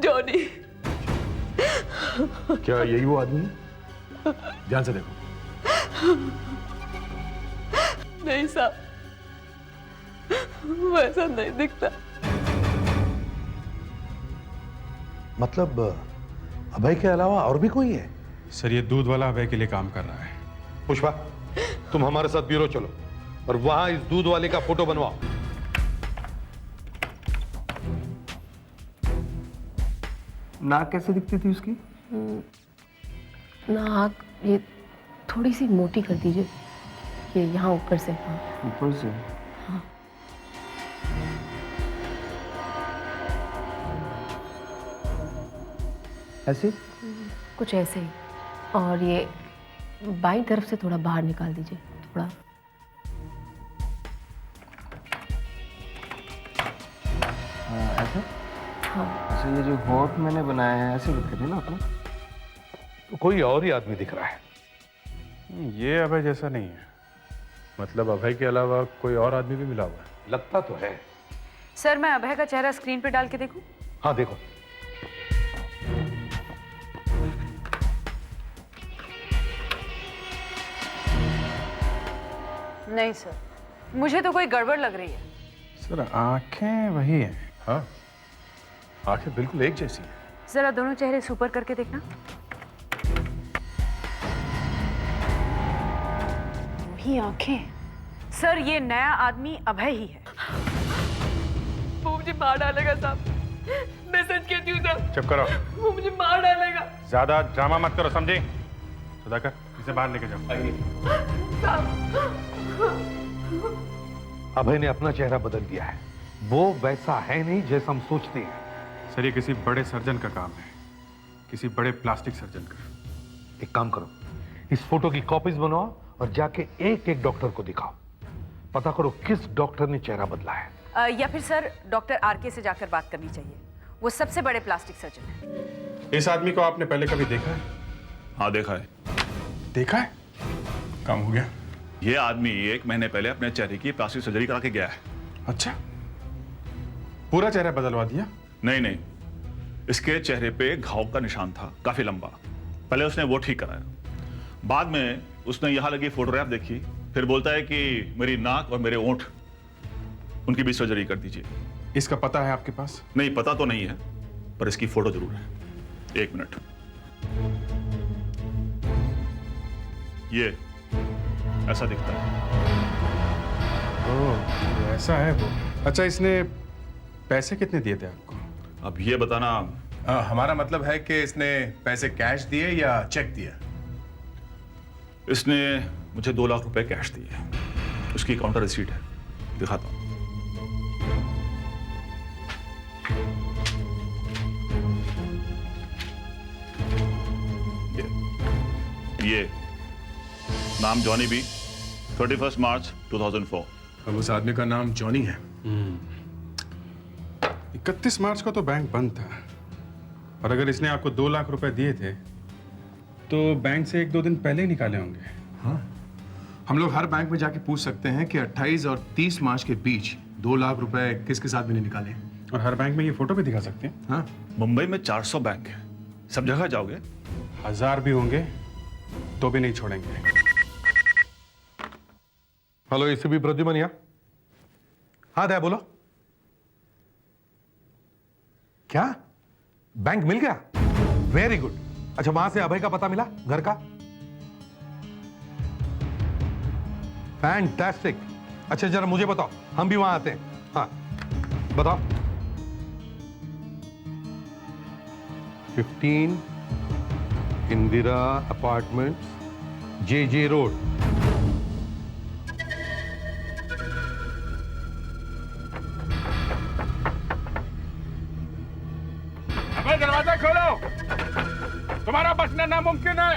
जॉनी।
क्या यही वो आदमी है? ध्यान से देखो।
नहीं साहब, वो ऐसा नहीं दिखता।
मतलब अभय के अलावा और भी कोई है?
सर ये दूध वाला अभय के लिए काम कर रहा है।
पुष्पा, तुम हमारे साथ ब्यूरो चलो और वहां इस दूध वाले का फोटो बनवाओ।
नाक कैसे दिखती थी उसकी?
नाक ये थोड़ी सी मोटी कर दीजिए, ये यहाँ ऊपर से। हाँ।
ऊपर से?
हाँ।
ऐसे?
कुछ ऐसे ही। और ये बाईं तरफ से थोड़ा बाहर निकाल दीजिए, थोड़ा।
हाँ, ऐसा?
हाँ।
अच्छा, ये जो होठ मैंने बनाया है ऐसे दिख रहे ना अपना?
तो कोई और ही आदमी दिख रहा है।
ये अभय जैसा नहीं है। मतलब अभय के अलावा कोई और आदमी भी मिला हुआ है?
लगता तो है।
सर मैं अभय का चेहरा स्क्रीन पे डाल के देखूं?
हाँ देखो।
नहीं सर, मुझे तो कोई गड़बड़ लग रही है।
सर आंखें वही हैं। हाँ, आंखें बिल्कुल एक जैसी हैं।
जरा दोनों चेहरे सुपर करके देखना। वही आंखें। सर ये नया आदमी अभय ही है।
वो मुझे मार डालेगा साहब, मैं सच कहती हूँ साहब।
चुप करो,
वो मुझे मार डालेगा
ज्यादा ड्रामा मत करो, समझे? सुधाकर, इसे बाहर लेके जाओ।
अभय ने अपना चेहरा बदल दिया है, वो वैसा है नहीं जैसा हम सोचते हैं।
सर ये किसी बड़े सर्जन का काम है, किसी बड़े प्लास्टिक सर्जन का।
एक काम करो, इस फोटो की कॉपीज बनवाओ और जाके एक एक डॉक्टर को दिखाओ, पता करो किस डॉक्टर ने चेहरा बदला है।
या फिर सर डॉक्टर आरके से जाकर बात करनी चाहिए, वो सबसे बड़े प्लास्टिक सर्जन है।
इस आदमी को आपने पहले कभी देखा है?
हाँ देखा है।
देखा है? काम हो गया।
ये आदमी 1 महीने पहले अपने चेहरे की प्लास्टिक सर्जरी करा के गया है।
अच्छा, पूरा चेहरा बदलवा दिया?
नहीं, इसके चेहरे पे घाव का निशान था, काफी लंबा। पहले उसने वो ठीक कराया, बाद में उसने यहाँ लगी फोटोग्राफ देखी, फिर बोलता है कि मेरी नाक और मेरे ओंठ, उनकी भी सर्जरी कर दीजिए।
इसका पता है आपके पास?
नहीं, पता तो नहीं है, पर इसकी फोटो जरूर है। 1 मिनट। ये ऐसा दिखता है।
ओह, ऐसा है वो। अच्छा, इसने पैसे कितने दिए थे आपको?
अब ये बताना।
हमारा मतलब है कि इसने पैसे कैश दिए या चेक दिया?
इसने मुझे 2 लाख रुपए कैश दिए। उसकी काउंटर रिसीट है, दिखाता हूं। ये नाम जॉनी बी, 31 मार्च 2004।
अब उस आदमी का नाम जॉनी है। 31 मार्च को तो बैंक बंद था, और अगर इसने आपको 2 लाख रुपए दिए थे तो बैंक से 1-2 दिन पहले ही निकाले होंगे। हाँ, हम लोग हर बैंक में जाके पूछ सकते हैं कि 28 और 30 मार्च के बीच 2 लाख रुपए किस किस आदमी ने निकाले, और हर बैंक में ये फोटो भी दिखा सकते हैं। हाँ,
मुंबई में 400 बैंक है, सब जगह जाओगे?
1000 भी होंगे तो भी नहीं छोड़ेंगे।
हेलो, एसीपी प्रद्युमन यहाँ। हाँ दया, बोलो। क्या बैंक मिल गया? Very good. अच्छा, वहां से अभय का पता मिला, घर का? फैंटास्टिक। अच्छा जरा मुझे बताओ, हम भी वहां आते हैं। हाँ बताओ। 15 इंदिरा अपार्टमेंट्स, JJ रोड।
अबे दरवाजा खोलो, तुम्हारा बचना नामुमकिन है।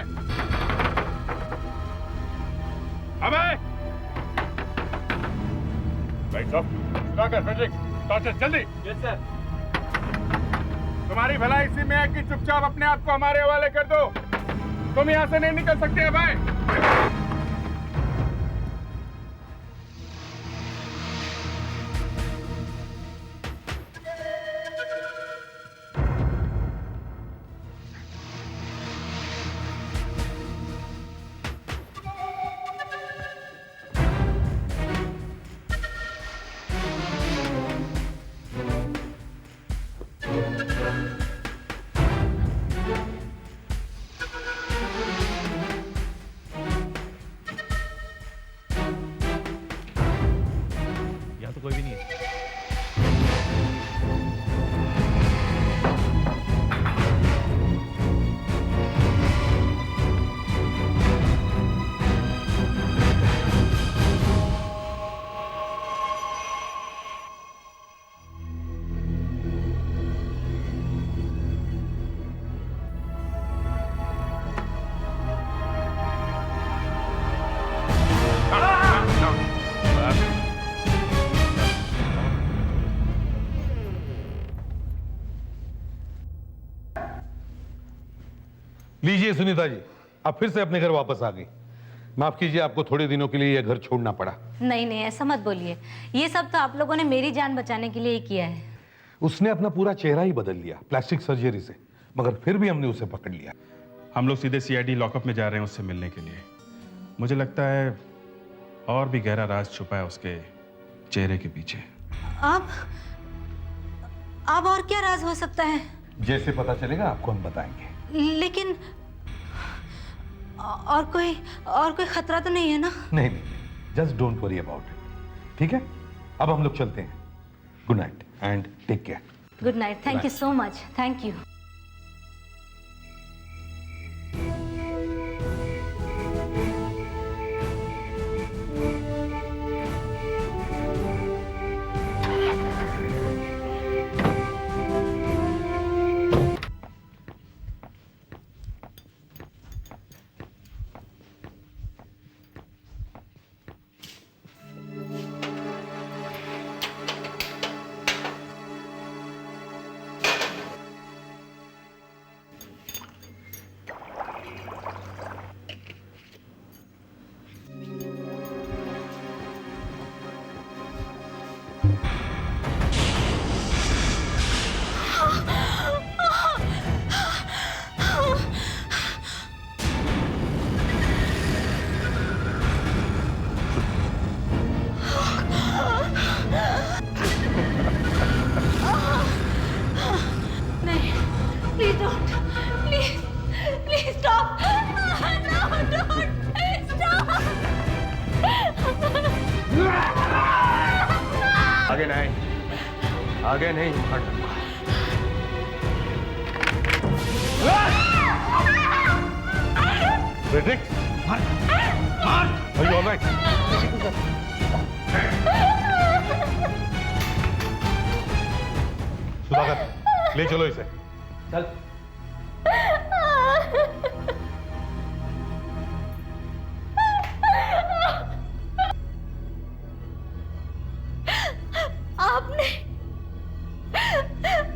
अबे जल्दी। Yes sir. तुम्हारी भलाई इसी में है कि चुपचाप अपने आप को हमारे हवाले कर दो। तुम यहां से नहीं निकल सकते अभय।
कोई भी नहीं है।
लीजिए सुनीता जी, आप फिर से अपने घर वापस आ गई। माफ कीजिए, आपको थोड़े दिनों के लिए यह घर छोड़ना पड़ा।
नहीं नहीं, ऐसा मत बोलिए। ये सब तो आप लोगों ने मेरी जान बचाने के लिए ही किया है।
उसने अपना पूरा चेहरा ही बदल लिया प्लास्टिक सर्जरी से, मगर फिर भी हमने उसे पकड़ लिया।
हम लोग सीधे CID लॉकअप में जा रहे हैं उससे मिलने के लिए। मुझे लगता है और भी गहरा राज छुपा है उसके चेहरे के पीछे।
अब और क्या राज हो सकता है?
जैसे पता चलेगा आपको हम बताएंगे।
लेकिन और कोई खतरा तो नहीं है ना?
नहीं, just don't worry about it. ठीक है, अब हम लोग चलते हैं। Good night and take care.
Good night, thank you so much, thank you.
आगे नहीं फ्रेडरिक, मार मार। Are you all right? Sudhakar, ले चलो इसे।
चल।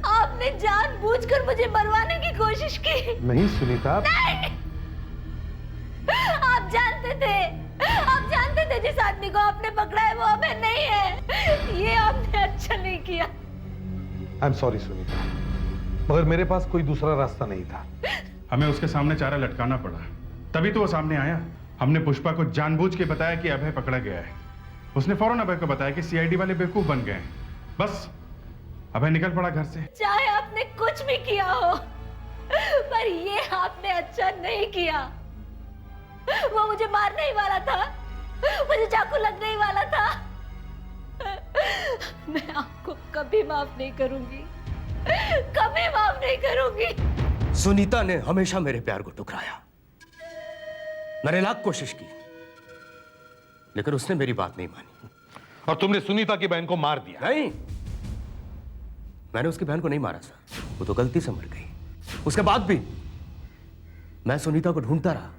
आपने जानबूझकर मुझे मरवाने की कोशिश की।
नहीं सुनीता।
नहीं! आप जानते थे जिस आदमी को आपने पकड़ा है वो हमें नहीं है। ये आपने अच्छा नहीं किया।
आई एम सॉरी सुनीता, मगर मेरे पास कोई दूसरा रास्ता नहीं था।
हमें उसके सामने चारा लटकाना पड़ा, तभी तो वो सामने आया। हमने पुष्पा को जानबूझ के बताया कि अभय पकड़ा गया है। उसने फौरन अभय को बताया कि सीआईडी वाले बेवकूफ बन गए हैं। बस अभय निकल पड़ा घर से।
चाहे आपने कुछ भी किया हो, पर ये आपने अच्छा नहीं किया। वो मुझे मारने ही वाला था, मुझे चाकू लगने ही वाला था। मैं आपको कभी माफ नहीं करूंगी, कभी माफ नहीं करूंगी।
सुनीता ने हमेशा मेरे प्यार को ठुकराया। मैंने लाख कोशिश की, लेकिन उसने मेरी बात नहीं मानी।
और तुमने सुनीता की बहन को मार दिया?
नहीं, मैंने उसकी बहन को नहीं मारा सर, वो तो गलती से मर गई। उसके बाद भी मैं सुनीता को ढूंढता रहा,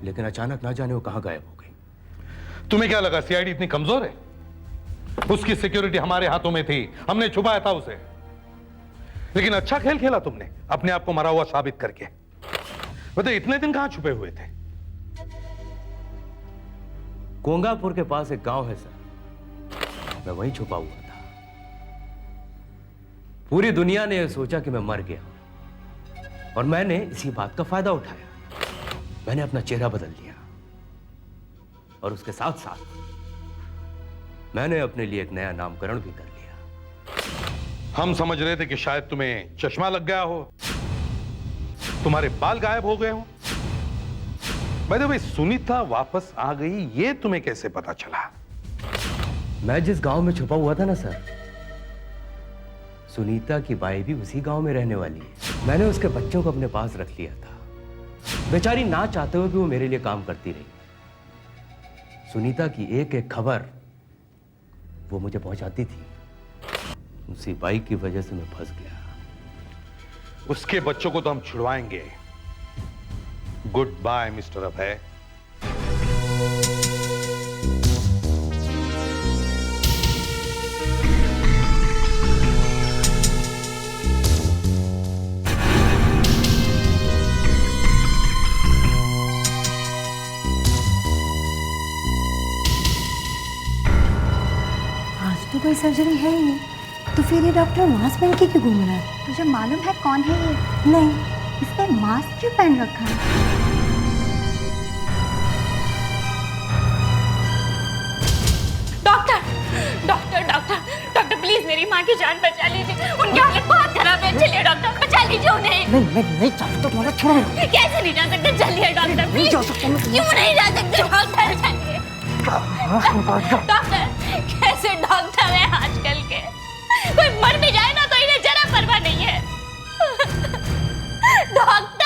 लेकिन अचानक ना जाने वो कहां गायब हो गई।
तुम्हें क्या लगा सीआईडी इतनी कमजोर है? उसकी सिक्योरिटी हमारे हाथों में थी, हमने छुपाया था उसे। लेकिन अच्छा खेल खेला तुमने, अपने आप को मरा हुआ साबित करके। बताइए इतने दिन कहां छुपे हुए थे?
कोंगापुर के पास एक गांव है सर, मैं वहीं छुपा हुआ था। पूरी दुनिया ने यह सोचा कि मैं मर गया, और मैंने इसी बात का फायदा उठाया। मैंने अपना चेहरा बदल लिया, और उसके साथ साथ मैंने अपने लिए एक नया नामकरण भी कर लिया।
हम समझ रहे थे कि शायद तुम्हें चश्मा लग गया हो, तुम्हारे बाल गायब हो गए हो। बाय द वे, सुनीता वापस आ गई, ये तुम्हें कैसे पता चला?
मैं जिस गांव में छुपा हुआ था ना सर, सुनीता की बाई भी उसी गांव में रहने वाली है। मैंने उसके बच्चों को अपने पास रख लिया था। बेचारी ना चाहते हुए भी वो मेरे लिए काम करती रही। सुनीता की एक एक खबर वो मुझे पहुंचाती थी। उसी बाई की वजह से मैं फंस गया।
उसके बच्चों को तो हम छुड़वाएंगे। गुड बाय मिस्टर अभय।
तो कोई सर्जरी है ही नहीं, तो फिर ये डॉक्टर मास्क पहन के क्यों घूम रहा है? तुझे मालूम है कौन है ये? नहीं, इसने मास्क क्यों पहन रखा है? प्लीज मेरी माँ की जान बचा लीजिए, उनकी हालत बहुत खराब है, चलिए डॉक्टर बचा लीजिए उन्हें।
नहीं जा सकता तुम्हारा, छोड़ो।
कैसे नहीं जा सकते, चलिए डॉक्टर प्लीज। क्यों नहीं जा सकते डॉक्टर, चलिए डॉक्टर। कैसे डॉक्टर है आजकल के, कोई मर भी जाए ना तो इन्हें जरा परवाह नहीं है। डॉक्टर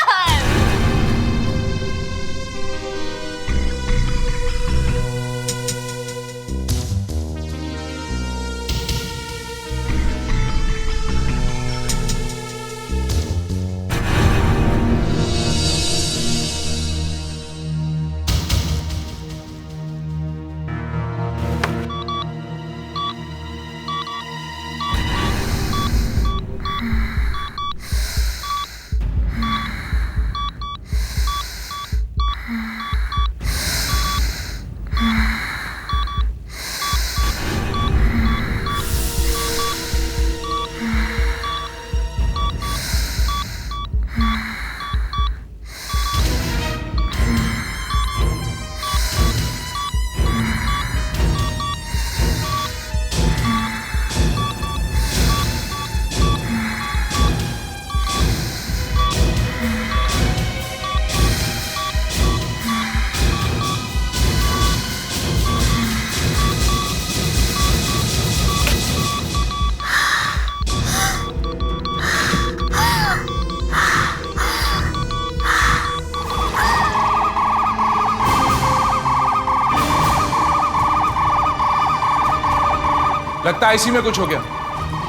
लगता है आईसीयू में कुछ हो गया,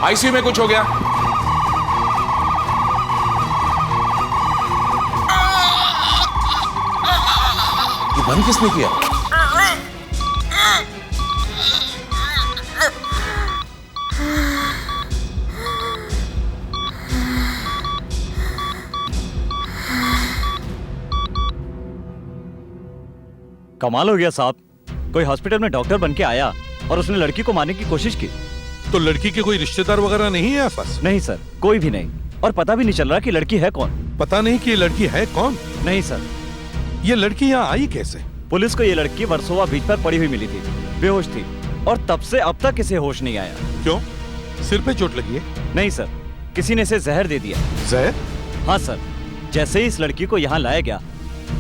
आईसीयू में कुछ हो गया। ये बंद किसने किया?
कमाल हो गया साहब, कोई हॉस्पिटल में डॉक्टर बन के आया और उसने लड़की को मारने की कोशिश की।
तो लड़की के कोई रिश्तेदार वगैरह नहीं है आसपास?
नहीं सर, कोई भी नहीं, और पता भी नहीं चल रहा कि लड़की है कौन।
पता नहीं कि ये लड़की है कौन?
नहीं सर।
ये लड़की यहाँ आई कैसे?
पुलिस को ये लड़की वर्सोवा बीच पर पड़ी हुई मिली थी, बेहोश थी, और तब से अब तक इसे होश नहीं आया।
क्यों, सिर पे चोट लगी है?
नहीं सर, किसी ने इसे जहर दे दिया।
जहर?
हाँ सर, जैसे ही इस लड़की को यहाँ लाया गया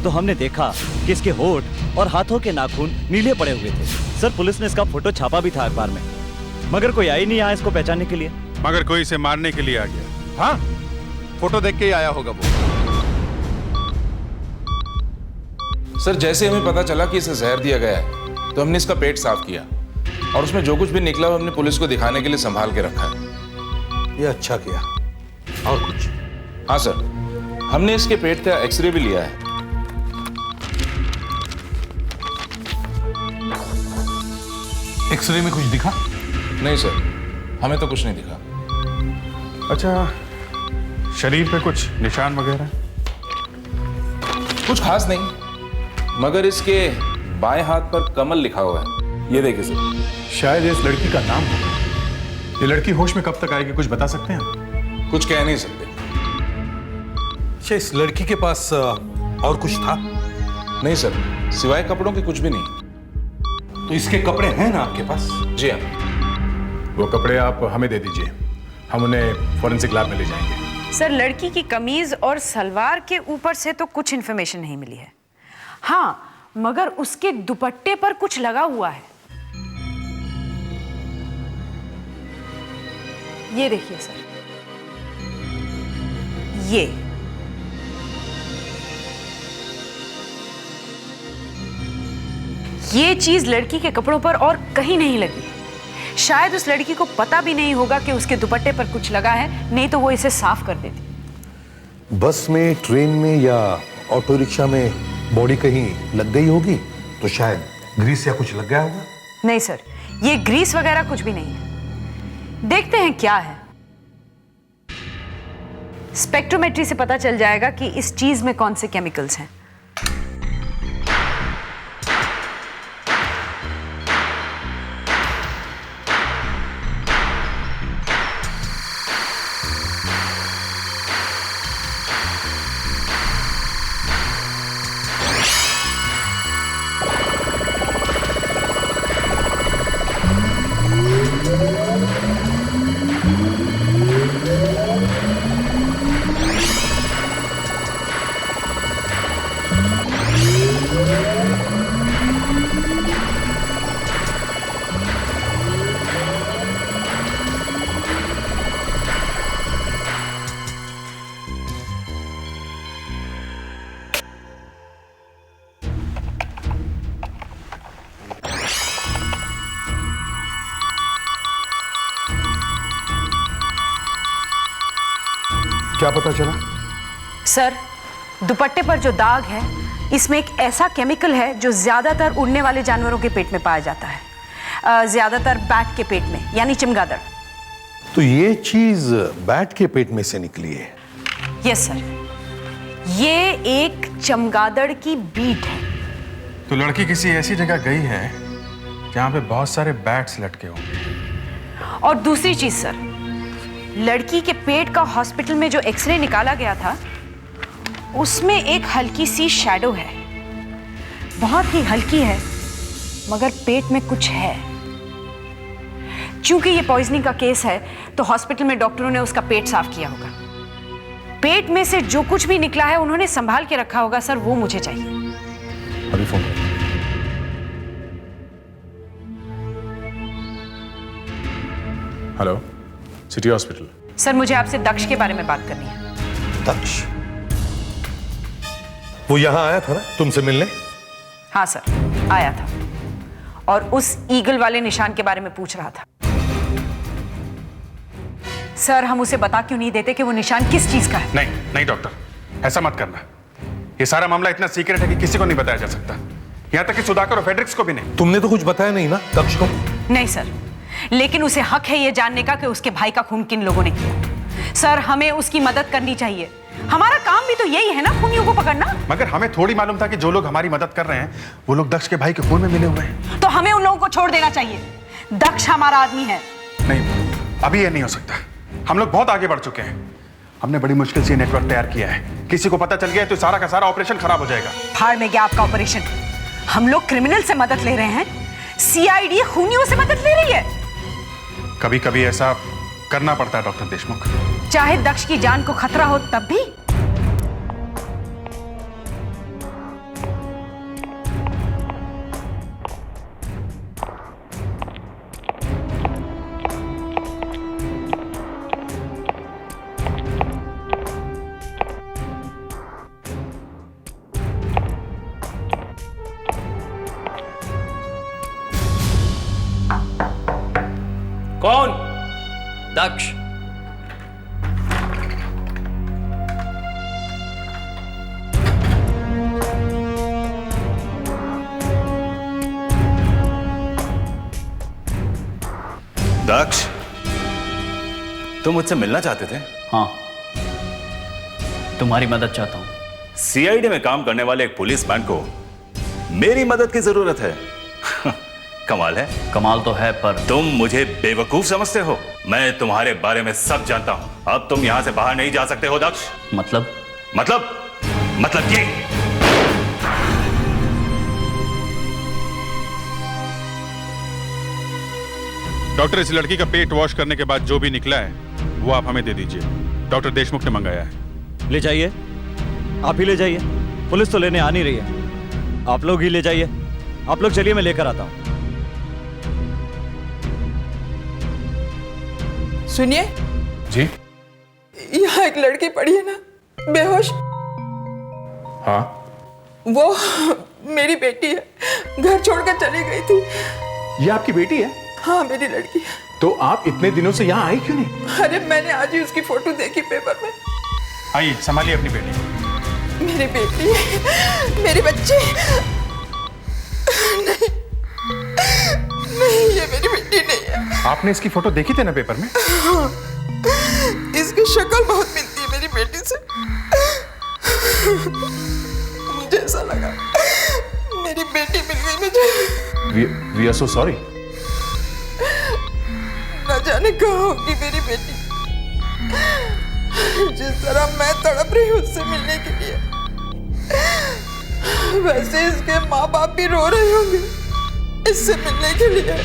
तो हमने देखा कि इसके होठ और हाथों के नाखून नीले पड़े हुए थे। सर, पुलिस ने इसका फोटो छापा भी था अखबार में, मगर कोई आई नहीं यहाँ इसको पहचानने के लिए।
मगर कोई इसे मारने के लिए आ गया। हाँ, फोटो देख के ही आया होगा वो।
सर, जैसे हमें पता चला कि इसे जहर दिया गया है तो हमने इसका पेट साफ किया और उसमें जो कुछ भी निकला वो हमने पुलिस को दिखाने के लिए संभाल के रखा है।
ये अच्छा किया। और कुछ?
हाँ सर, हमने इसके पेट का एक्सरे भी लिया है।
एक्सरे में कुछ दिखा?
नहीं सर, हमें तो कुछ नहीं दिखा।
अच्छा, शरीर पे कुछ निशान वगैरह?
कुछ खास नहीं, मगर इसके बाएं हाथ पर कमल लिखा हुआ है, ये देखिए सर।
शायद इस लड़की का नाम हो। ये लड़की होश में कब तक आएगी, कुछ बता सकते हैं?
कुछ कह नहीं सकते।
अच्छा, इस लड़की के पास और कुछ था?
नहीं सर, सिवाय कपड़ों के कुछ भी नहीं।
तो इसके कपड़े हैं ना आपके पास?
जी हाँ।
वो कपड़े आप हमें दे दीजिए, हम उन्हें फॉरेंसिक लैब में ले जाएंगे।
सर, लड़की की कमीज और सलवार के ऊपर से तो कुछ इन्फॉर्मेशन नहीं मिली है। हाँ, मगर उसके दुपट्टे पर कुछ लगा हुआ है। ये देखिए सर, ये चीज लड़की के कपड़ों पर और कहीं नहीं लगी। शायद उस लड़की को पता भी नहीं होगा कि उसके दुपट्टे पर कुछ लगा है, नहीं तो वो इसे साफ कर देती।
बस में, ट्रेन में या ऑटो रिक्शा में बॉडी कहीं लग गई होगी तो शायद ग्रीस या कुछ लग गया होगा।
नहीं सर, ये ग्रीस वगैरह कुछ भी नहीं है। देखते हैं क्या है। स्पेक्ट्रोमेट्री से पता चल जाएगा कि इस चीज में कौन से केमिकल्स हैं।
क्या पता चला?
सर, दुपट्टे पर जो दाग है, इसमें एक ऐसा केमिकल है जो ज्यादातर उड़ने वाले जानवरों के पेट में पाया जाता है, ज्यादातर बैट के पेट में, यानी चमगादड़।
तो ये चीज बैट के पेट में से निकली है?
यस सर, ये एक चमगादड़ की बीट है।
तो लड़की किसी ऐसी जगह गई है जहां पे बहुत सारे बैट्स लटके होंगे।
और दूसरी चीज सर, लड़की के पेट का हॉस्पिटल में जो एक्सरे निकाला गया था, उसमें एक हल्की सी शैडो है, बहुत ही हल्की है, मगर पेट में कुछ है। चूंकि ये पॉइजनिंग का केस है, तो हॉस्पिटल में डॉक्टरों ने उसका पेट साफ किया होगा। पेट में से जो कुछ भी निकला है उन्होंने संभाल के रखा होगा सर, वो मुझे चाहिए।
अभी phone. Hello, city hospital.
Sir, मुझे आपसे दक्ष के बारे में बात करनी है।
दक्ष? वो यहां आया था ना तुमसे मिलने?
हाँ सर, आया था और उस ईगल वाले निशान के बारे में पूछ रहा था। सर, हम उसे बता क्यों नहीं देते कि वो निशान किस चीज का है?
नहीं नहीं डॉक्टर, ऐसा मत करना। ये सारा मामला इतना सीक्रेट है कि किसी को नहीं बताया जा सकता, यहां तक कि सुधाकर और फेड्रिक्स को भी नहीं।
तुमने तो कुछ बताया नहीं ना दक्ष को?
नहीं सर, लेकिन उसे हक है ये जानने का कि उसके भाई का खून किन लोगों ने किया। सर, हमें उसकी मदद करनी चाहिए, हमारा काम भी तो यही है ना, खूनियों को पकड़ना।
मगर हमें थोड़ी मालूम था कि जो लोग हमारी मदद कर रहे हैं वो लोग दक्ष के भाई के खून में मिले हुए हैं।
तो हमें उन लोगों को छोड़ देना चाहिए। दक्ष हमारा आदमी है।
नहीं, अभी ये नहीं हो सकता। हम लोग बहुत आगे बढ़ चुके हैं, हमने बड़ी मुश्किल से नेटवर्क तैयार किया है। किसी को पता चल गया तो सारा का सारा ऑपरेशन खराब हो जाएगा।
फाड़ में गया आपका ऑपरेशन। हम लोग क्रिमिनल से मदद ले रहे हैं, सीआईडी खूनियों से मदद ले रही है।
कभी कभी ऐसा करना पड़ता है डॉक्टर देशमुख।
चाहे दक्ष की जान को खतरा हो तब भी।
कौन? दक्ष।
दक्ष, तुम मुझसे मिलना चाहते थे?
हाँ, तुम्हारी मदद चाहता हूं।
सीआईडी में काम करने वाले एक पुलिसमैन को मेरी मदद की जरूरत है। कमाल है।
कमाल तो है, पर
तुम मुझे बेवकूफ समझते हो। मैं तुम्हारे बारे में सब जानता हूं। अब तुम यहां से बाहर नहीं जा सकते हो दक्ष।
मतलब
ये
डॉक्टर, इस लड़की का पेट वॉश करने के बाद जो भी निकला है वो आप हमें दे दीजिए। डॉक्टर देशमुख ने मंगाया है।
ले जाइए, आप ही ले जाइए, पुलिस तो लेने आ नहीं रही है। आप लोग ही ले जाइए। आप लोग चलिए, मैं लेकर आता हूं।
सुनिए
जी।
यहाँ एक लड़की पड़ी है ना, बेहोश।
हाँ,
वो मेरी बेटी है, घर छोड़कर चली गई थी।
ये आपकी बेटी है?
हाँ, मेरी लड़की।
तो आप इतने दिनों से यहाँ आई क्यों नहीं?
अरे, मैंने आज ही उसकी फोटो देखी पेपर में।
आइए, संभालिए अपनी बेटी।
मेरी बेटी, मेरी बच्ची। नहीं, नहीं, ये मेरी बेटी नहीं है।
आपने इसकी फोटो देखी थी ना पेपर में?
हाँ, इसकी शक्ल बहुत मिलती है मेरी बेटी से। मुझे ऐसा लगा मेरी बेटी मिल गई मुझे।
We are so sorry.
न जाने कहाँ होगी मेरी बेटी। जिस तरह मैं तड़प रही हूँ उससे मिलने के लिए, वैसे इसके माँ बाप भी रो रहे होंगे इससे मिलने के लिए।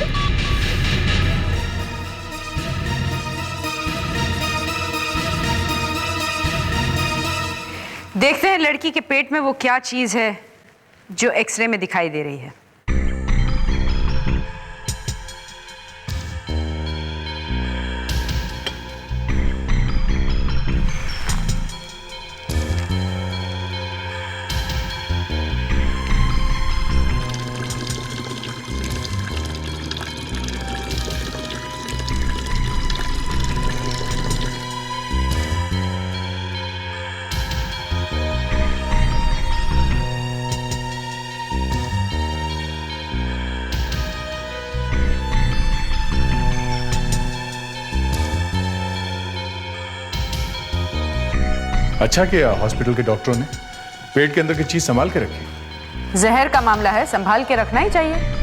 देखते हैं लड़की के पेट में वो क्या चीज है जो एक्सरे में दिखाई दे रही है।
अच्छा किया हॉस्पिटल के डॉक्टरों ने पेट के अंदर की चीज संभाल के रखी।
जहर का मामला है, संभाल के रखना ही चाहिए।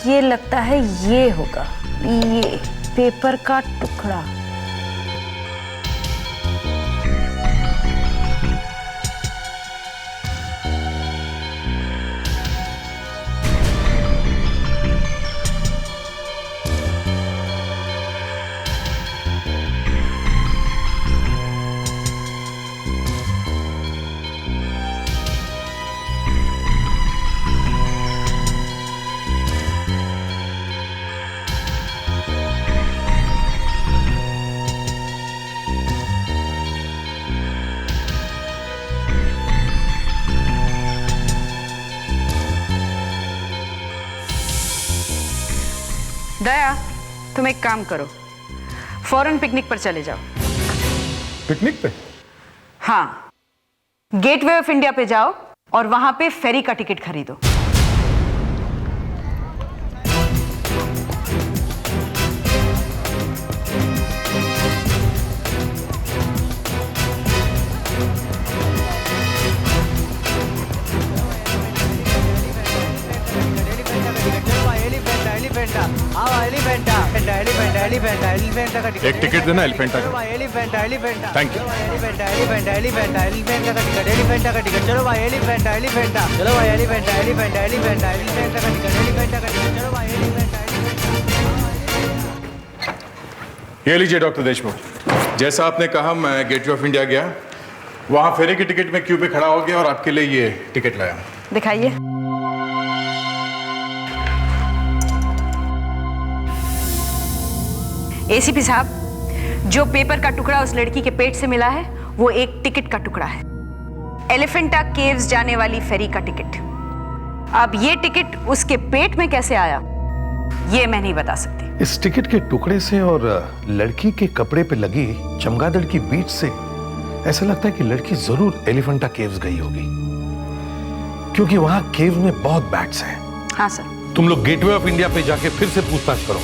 ये लगता है ये होगा, ये पेपर का टुकड़ा।
दया, तुम एक काम करो, फौरन पिकनिक पर चले जाओ।
पिकनिक पे?
हाँ, गेटवे ऑफ इंडिया पे जाओ और वहां पे फेरी का टिकट खरीदो।
एक टिकट देना एलिफेंटा का। Thank you. ये लीजिए डॉक्टर देशमुख, जैसा आपने कहा मैं गेटवे ऑफ इंडिया गया, वहां फेरी की टिकट में क्यू पे खड़ा हो गया और आपके लिए ये टिकट लाया।
दिखाइए। एसीपी साहब, जो पेपर का टुकड़ा उस लड़की के पेट से मिला है वो एक टिकट का टुकड़ा है, एलिफेंटा केव्स जाने वाली फेरी का टिकट। अब ये टिकट उसके पेट में कैसे आया ये मैं नहीं बता सकती।
इस टिकट के टुकड़े से और लड़की के कपड़े पे लगी चमगादड़ की बीट से ऐसा लगता है कि लड़की जरूर एलिफेंटा केव्स गई होगी, क्योंकि वहां केव में बहुत बैट्स हैं।
हाँ सर।
तुम लोग गेटवे ऑफ इंडिया पे जाके फिर से पूछताछ करो।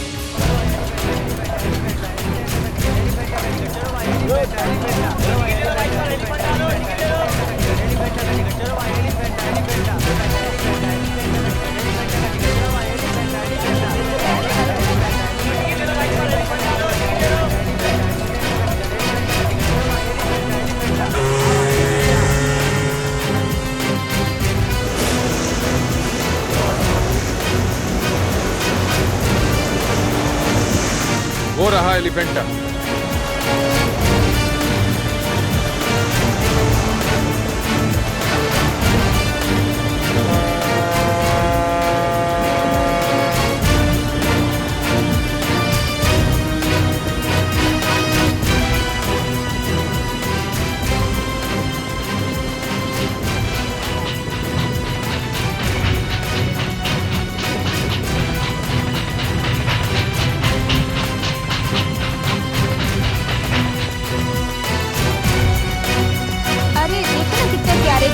वो रहा एलिफेंटा।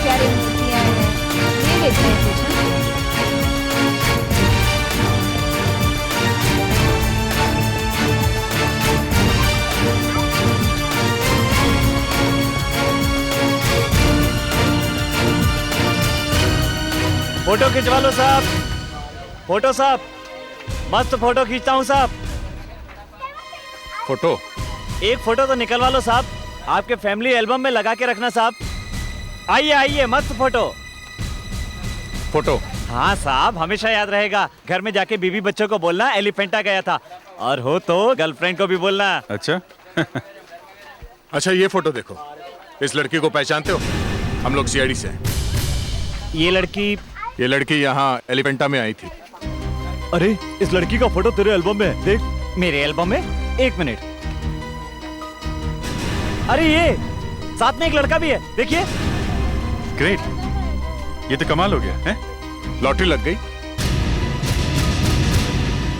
प्यारे मूर्तियां हैं, ये लेते हैं कुछ।
फोटो खिंचवा लो साहब, फोटो साहब, मस्त फोटो खींचता हूँ साहब।
फोटो?
एक फोटो तो निकलवा लो साहब, आपके फैमिली एल्बम में लगा के रखना साहब। आइए आइए, मस्त फोटो।
फोटो?
हाँ साहब, हमेशा याद रहेगा। घर में जाके बीवी बच्चों को बोलना एलिफेंटा गया था, और हो तो गर्लफ्रेंड को भी बोलना।
अच्छा अच्छा, ये फोटो देखो, इस लड़की को पहचानते हो? हम लोग सीआईडी से हैं। ये लड़की यहाँ एलिफेंटा में आई थी।
अरे, इस लड़की का फोटो तेरे एल्बम में है, देख। मेरे एल्बम में? एक मिनट। अरे ये साथ में एक लड़का भी है, देखिए।
ग्रेट, ये तो कमाल हो गया है, लॉटरी लग गई।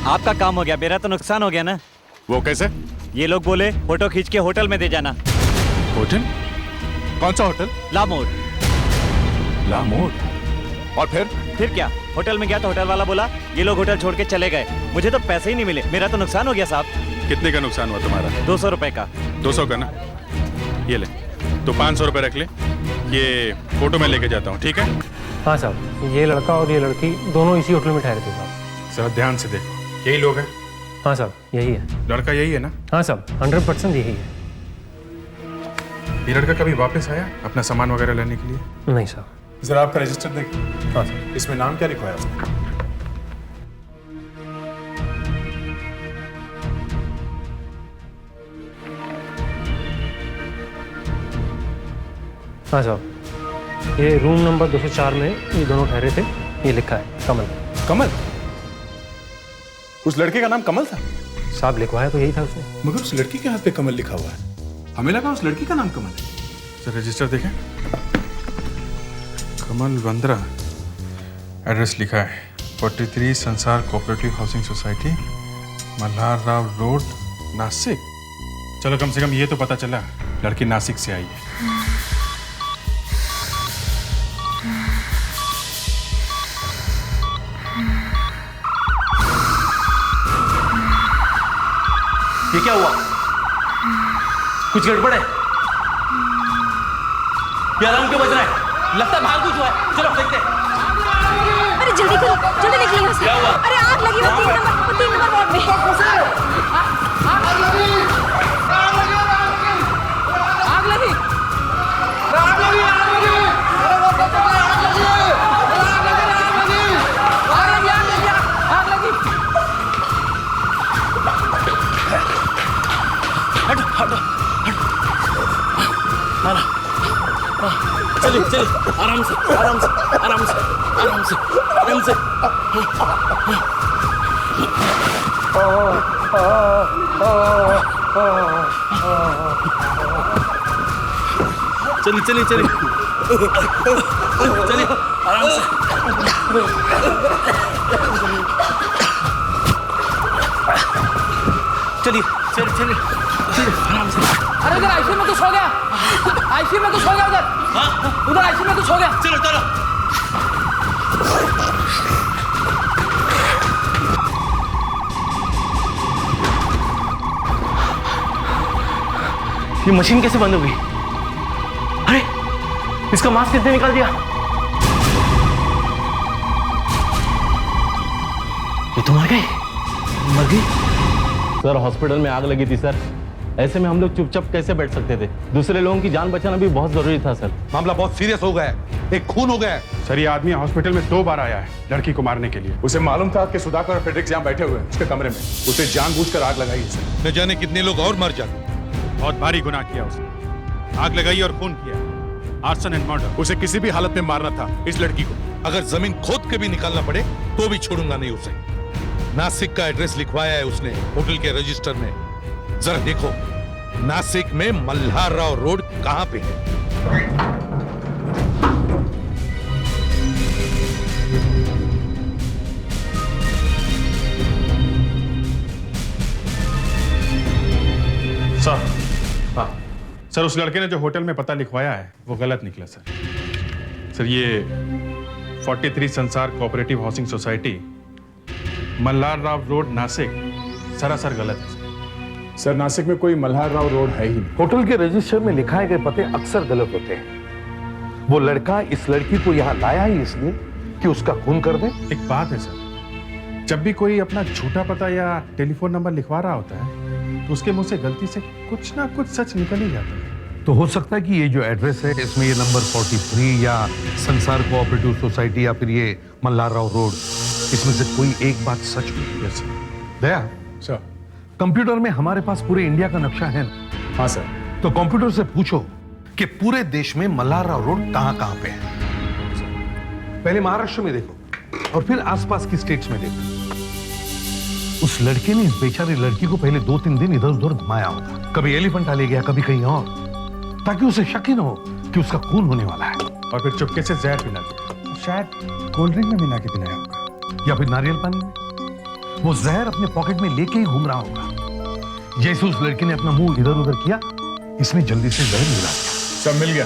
आपका काम हो गया, मेरा तो नुकसान हो गया ना।
वो कैसे?
ये लोग बोले फोटो खींच के होटल में दे जाना।
होटल? कौन सा होटल?
लामोर।
लामोर? और
फिर क्या, होटल में गया तो होटल वाला बोला ये लोग होटल छोड़ के चले गए। मुझे तो पैसे ही नहीं मिले, मेरा तो नुकसान हो गया साहब।
कितने का नुकसान हुआ तुम्हारा?
200 रुपए का।
200 का ना? ये ले, तो 500 रुपए रख ले, ये फोटो में लेके जाता हूँ, ठीक है?
हाँ साहब, ये लड़का और ये लड़की दोनों इसी होटल में ठहरे थे साहब।
सर ध्यान से देखो, यही लोग हैं?
हाँ साहब, यही है।
लड़का यही है ना?
हाँ साहब, 100% यही है।
ये लड़का कभी वापस आया अपना सामान वगैरह लेने के लिए?
नहीं साहब।
जरा आपका रजिस्टर देखिए।
हाँ सर।
इसमें नाम क्या लिखा है उसका?
हाँ साहब, ये रूम नंबर 204 में ये दोनों ठहरे थे, ये लिखा है कमल।
कमल? उस लड़के का नाम कमल था?
साहब लिखवाया तो यही था उसने।
मगर उस लड़की के हाथ पे कमल लिखा हुआ है, हमें लगा उस लड़की का नाम कमल है। सर रजिस्टर देखें, कमल बंद्रा, एड्रेस लिखा है 43 संसार cooperative housing society, Malhar Rao road, Nashik. चलो कम से कम ये तो पता चला लड़की नासिक से आई है।
ये क्या हुआ? कुछ गड़बड़ है? ये अलार्म क्यों बज रहा है? लगता है बाहर कुछ हुआ है। चलो देखते हैं।
अरे जल्दी करो, जल्दी निकलो यहाँ से।
क्या हुआ?
अरे आग लगी वो 3 नंबर वार्ड में।
आग लगी।
चलिए चलिए, आराम से आराम से आराम से आराम से आराम से। चलिए चलिए चलिए चलिए, आराम से। चलिए चलिए चलिए चलिए, आराम से।
अरे उधर आईसीयू में कुछ हो गया, आईसीयू में कुछ हो गया उधर। हाँ उधर आईसीयू में कुछ हो गया।
चलो चलो। ये मशीन कैसे बंद हो गई? अरे इसका मास्क किसने निकाल दिया? ये तो मर गई, मर गई।
सर हॉस्पिटल में आग लगी थी सर, ऐसे में हम लोग चुपचाप कैसे बैठ सकते थे? दूसरे लोगों की जान बचाना भी बहुत जरूरी था सर।
मामला बहुत सीरियस हो गया है, एक खून हो गया है।
सर ये आदमी हॉस्पिटल में 2 बार आया है लड़की को मारने के लिए। उसे मालूम था कि सुधाकर और फ्रेडरिक्स यहाँ बैठे हुए हैं उसके कमरे में, उसे जानबूझकर आग लगाई है सर।
न जाने कितने लोग और मर जाते।
बहुत भारी गुनाह किया उसने, आग लगाई और खून किया, आर्सन एंड मर्डर। उसे किसी भी हालत में मारना था इस लड़की को।
अगर जमीन खोद के भी निकालना पड़े तो भी छोड़ूंगा नहीं उसे। नासिक का एड्रेस लिखवाया है उसने होटल के रजिस्टर में। जरा देखो नासिक में मल्हार राव रोड कहां पे है?
सर हाँ सर, उस लड़के ने जो होटल में पता लिखवाया है वो गलत निकला सर। सर ये 43 संसार cooperative housing society, Malhar Rao road, Nashik सरासर गलत है सर। नासिक में कोई मल्हार राव रोड है ही नहीं।
होटल के रजिस्टर में लिखाए गए पते अक्सर गलत होते हैं। वो लड़का इस लड़की को यहाँ लाया ही इसलिए कि उसका खून कर दे।
एक बात है सर, जब भी कोई अपना झूठा पता या टेलीफोन नंबर लिखवा रहा होता है तो उसके मुंह से गलती से कुछ ना कुछ सच निकल ही जाता है।
तो हो सकता है कि ये जो एड्रेस है इसमें ये नंबर 43 या संसार कोऑपरेटिव सोसाइटी या फिर ये मल्हार राव रोड, इसमें से कोई एक बात सच हुई।
Yes sir.
Daya
sir,
computer में हमारे पास पूरे इंडिया का नक्शा है ना?
हाँ सर।
तो कंप्यूटर से पूछो कि पूरे देश में मल्हार राव रोड कहां कहां पे है। पहले महाराष्ट्र में देखो और फिर आसपास की स्टेट्स में देखो। उस लड़के ने इस बेचारी लड़की को पहले 2-3 दिन इधर उधर घुमाया होगा, कभी एलिफेंटा ले गया, कभी कहीं और, ताकि उसे शक ही न हो कि उसका खून होने वाला है।
और फिर चुपके से जहर पिला दिया, शायद कोल्ड ड्रिंक में मिला के पिलाया होगा
या फिर नारियल पानी में। वो जहर अपने पॉकेट में लेके ही घूम रहा होगा। जैसे उस लड़की ने अपना मुंह इधर उधर किया, इसने जल्दी से जहर मिला दिया।
सब मिल गया।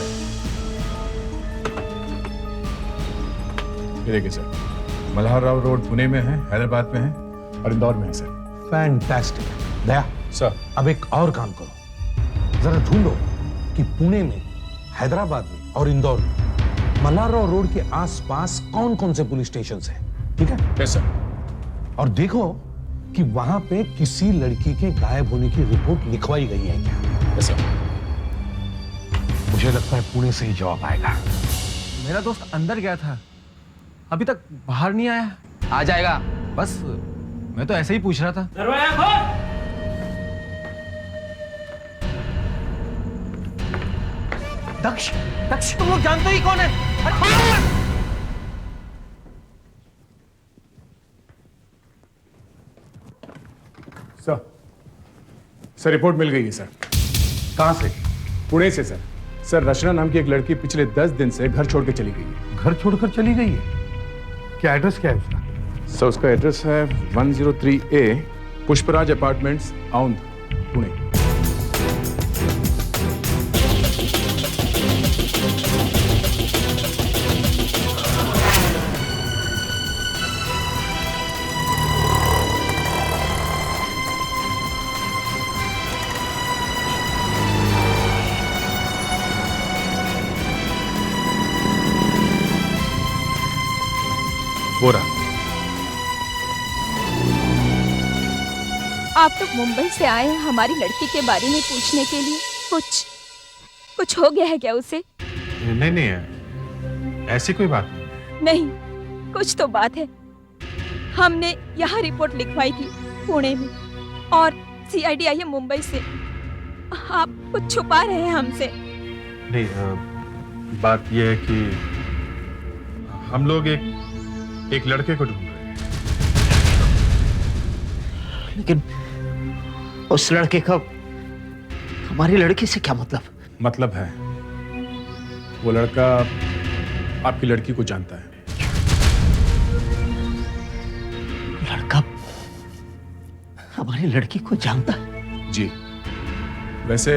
देखिए सर, मल्हार राव रोड पुणे में है, हैदराबाद में है और इंदौर में है सर।
फैंटास्टिक। दया
सर,
अब एक और काम करो, जरा ढूंढो कि पुणे में, हैदराबाद में और इंदौर में मल्हार राव रोड के आसपास कौन कौन से पुलिस स्टेशन हैं, ठीक है?
Yes sir.
और देखो कि वहां पे किसी लड़की के गायब होने की रिपोर्ट लिखवाई गई है क्या?
Yes sir.
मुझे लगता है पुणे से ही जवाब आएगा।
मेरा दोस्त अंदर गया था, अभी तक बाहर नहीं आया। आ जाएगा, बस मैं तो ऐसे ही पूछ रहा था।
दरवाजा खोल।
दक्ष, दक्ष तुम लोग जानते ही कौन है?
सर रिपोर्ट मिल गई है सर।
कहां से?
पुणे से सर। सर रचना नाम की एक लड़की पिछले 10 दिन से घर छोड़ के चली गई है।
घर छोड़कर चली गई है? क्या एड्रेस क्या है उसका?
सर उसका एड्रेस है 103A पुष्पराज अपार्टमेंट्स, औंध, पुणे। बोरा,
आप तो मुंबई से आए हैं हमारी लड़की के बारे में पूछने के लिए। कुछ हो गया है क्या उसे?
नहीं, ऐसी कोई बात नहीं।
नहीं, कुछ तो बात है। हमने यहाँ रिपोर्ट लिखवाई थी पुणे में और CID आई है मुंबई से। आप कुछ छुपा रहे हैं हमसे।
नहीं, बात यह है कि हम लोग एक लड़के को ढूंढ रहे हैं।
लेकिन उस लड़के का हमारी लड़की से क्या मतलब?
मतलब है, वो लड़का आपकी लड़की को जानता है।
लड़का हमारी लड़की को जानता है?
जी। वैसे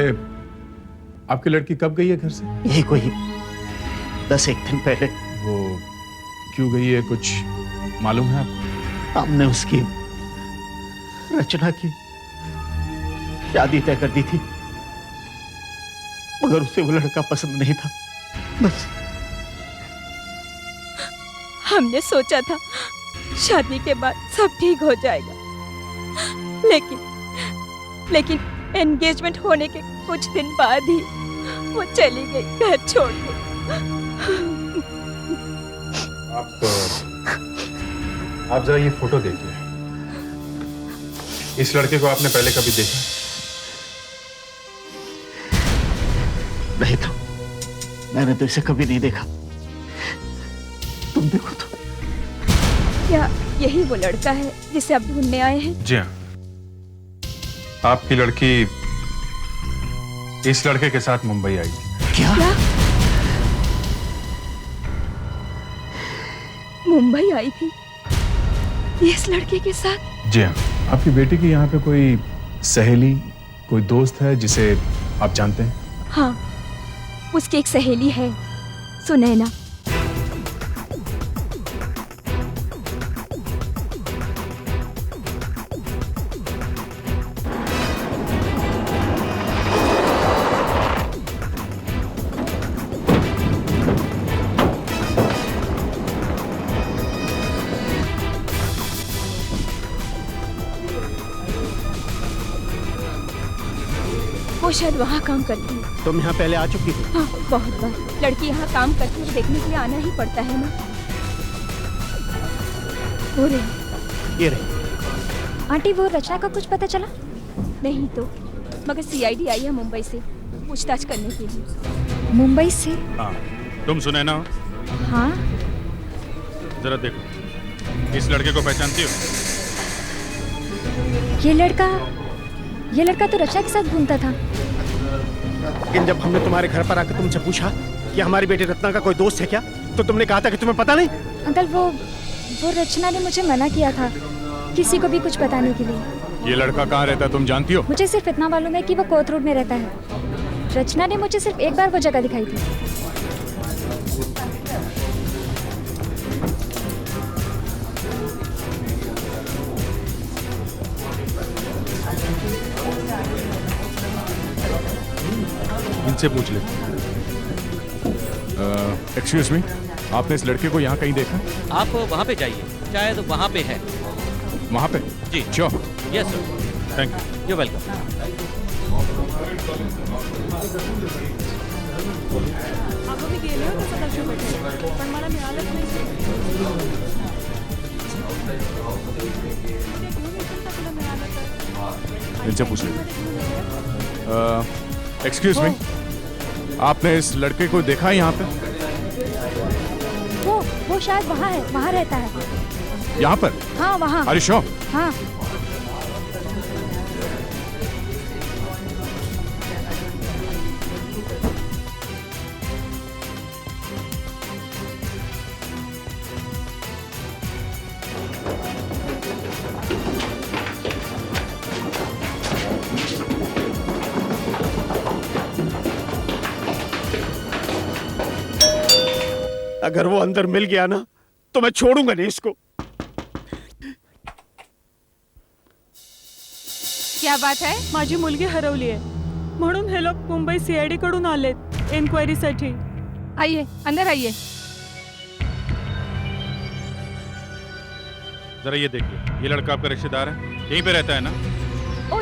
आपकी लड़की कब गई है घर से?
यही कोई 10-1 दिन पहले।
वो क्यों गई है, कुछ मालूम है आपको?
हमने उसकी रचना की शादी तय कर दी थी, मगर उसे वो लड़का पसंद नहीं था। बस
हमने सोचा था शादी के बाद सब ठीक हो जाएगा, लेकिन एंगेजमेंट होने के कुछ दिन बाद ही वो चली गई घर छोड़ के।
आप जरा ये फोटो देखिए। इस लड़के को आपने पहले कभी देखा?
नहीं तो, मैंने तो इसे कभी नहीं देखा। तुम देखो तो।
क्या यही वो लड़का है जिसे आप ढूंढने आए हैं?
जी हाँ, आपकी लड़की इस लड़के के साथ मुंबई आई थी।
क्या?
मुंबई आई थी इस लड़के के साथ?
जी हाँ। आपकी बेटी की यहाँ पे कोई सहेली, कोई दोस्त है जिसे आप जानते हैं?
हाँ, उसकी एक सहेली है, सुनैना। वो शायद वहाँ काम करती है।
तुम यहाँ पहले आ चुकी थी?
हाँ, बहुत बार। लड़की यहाँ काम करती है, देखने के लिए आना ही पड़ता है ना। वो रही।
ये रही।
आंटी, वो रचना का कुछ पता चला? नहीं तो, मगर CID आई है मुंबई से पूछताछ करने के लिए। मुंबई से?
हाँ। तुम सुनैना हो?
हाँ।
जरा देखो, इस लड़के को पहचानती हो?
ये लड़का तो रचना के साथ घूमता था।
लेकिन जब हमने तुम्हारे घर पर आकर तुमसे पूछा कि हमारी बेटी रत्ना का कोई दोस्त है क्या, तो तुमने कहा था कि तुम्हें पता नहीं।
अंकल, वो रचना ने मुझे मना किया था
किसी को भी कुछ बताने के लिए।
ये लड़का कहाँ रहता है तुम जानती हो?
मुझे सिर्फ इतना मालूम है कि वो कोथ रोड में रहता है। रचना ने मुझे सिर्फ एक बार वो जगह दिखाई थी।
इनसे पूछ ले। एक्सक्यूज मी, आपने इस लड़के को यहाँ कहीं देखा?
आप वहाँ पे जाइए, शायद वहाँ पे है।
वहाँ पे?
जी
sure.
Yes sir.
Thank you.
You welcome.
इनसे पूछ ले। एक्सक्यूज मी, आपने इस लड़के को देखा है यहाँ पे?
वो शायद वहाँ है, वहाँ रहता है।
यहाँ पर?
हाँ वहाँ।
Are you sure?
हाँ।
अगर वो अंदर मिल गया ना तो मैं छोड़ूंगा नहीं इसको।
क्या बात है?
माझी मुलगी हरवली आहे म्हणून हे लोक मुंबई सीआयडी कडून आलेत एन्क्वायरीसाठी।
आइए, अंदर आइए।
जरा ये देखिए, ये लड़का आपका रिश्तेदार है, यहीं पे रहता है ना?
ओ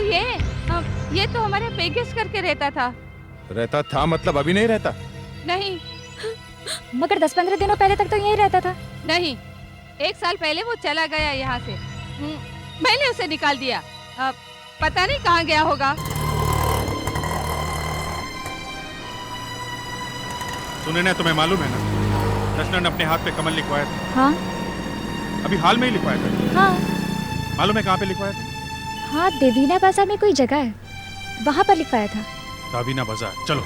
ये तो हमारे पेगेस करके रहता था।
रहता था मतलब अभी नहीं रहता?
नहीं।
मगर 10-15 दिनों पहले तक तो यहीं रहता था।
नहीं, 1 साल पहले वो चला गया यहाँ से। मैंने उसे निकाल दिया। पता नहीं कहाँ गया होगा।
सुने ना, तुम्हें मालूम है ना, रचना ने अपने हाथ पे कमल लिखवाया था।
हाँ।
अभी हाल में ही लिखवाया था।
हाँ।
मालूम है कहाँ पे लिखवाया था?
हाँ, देवीना बाजार में कोई जगह है, वहाँ पर लिखवाया था।
देवीना बाजार, चलो।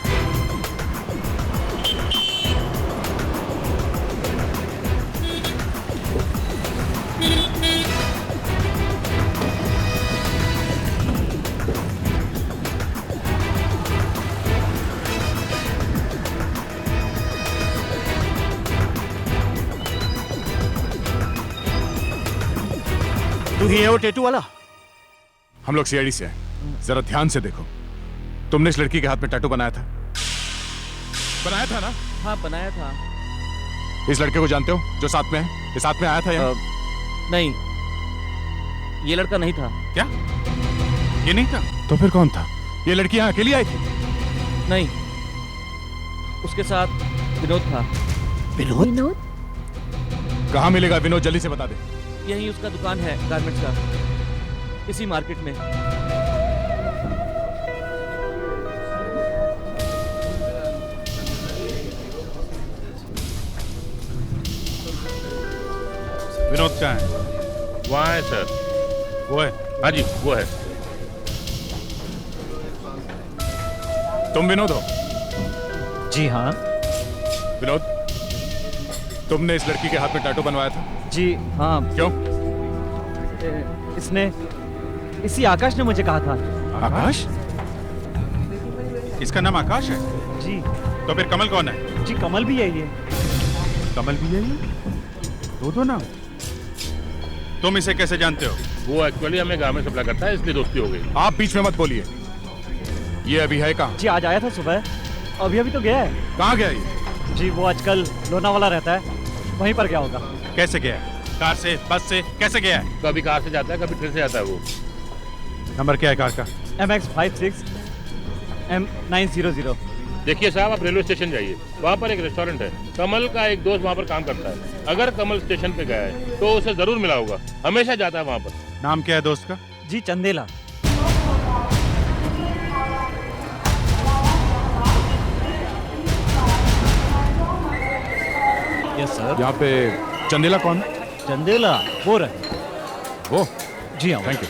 तू ही है वो टेटू वाला?
हम लोग सीआईडी से हैं। जरा ध्यान से देखो, तुमने इस लड़की के हाथ में टैटू बनाया था? बनाया था ना?
हाँ बनाया था।
इस लड़के को जानते हो जो साथ में है? ये साथ में आया था यहाँ?
नहीं, ये लड़का नहीं था।
क्या? ये नहीं था? तो फिर कौन था? ये लड़की यहाँ अकेली आई थी?
नहीं, उसके साथ विनोद था।
विनोद?
कहाँ मिलेगा विनोद? जल्दी से बता दे।
यही उसका दुकान है गारमेंट्स का, इसी मार्केट में।
विनोद कहाँ है?
वहाँ है सर।
वो है?
हाँ जी वो है।
तुम विनोद हो?
जी हाँ।
विनोद, तुमने इस लड़की के हाथ में टैटू बनवाया था?
जी हाँ।
क्यों?
इसी आकाश ने मुझे कहा था।
आकाश? इसका नाम आकाश है?
जी।
तो फिर कमल कौन है?
जी कमल भी यही है।
कमल भी यही है? दो नाम। तुम इसे कैसे जानते हो?
वो एक्चुअली हमें गारमेंट सप्लाई करता है, इसलिए दोस्ती हो गई।
आप बीच में मत बोलिए। ये अभी है कहाँ?
जी आज आया था सुबह, अभी तो गया है।
कहाँ गया ये?
जी वो आजकल लोनावाला रहता है, वहीं पर गया होगा।
कैसे गया है? कार से, बस से, कैसे गया है?
कभी कार से जाता है, कभी ट्रेन से जाता है। वो
नंबर क्या है कार का?
MX56 M900।
देखिए साहब, आप रेलवे स्टेशन जाइए, वहाँ पर एक रेस्टोरेंट है, कमल का एक दोस्त वहाँ पर काम करता है। अगर कमल स्टेशन पे गया है तो उसे जरूर मिला होगा, हमेशा जाता है वहाँ पर।
नाम क्या है दोस्त का?
जी चंदेला। Yes sir.
यहाँ पे चंदेला कौन?
चंदेला वो रहे।
वो?
जी हाँ।
Thank you.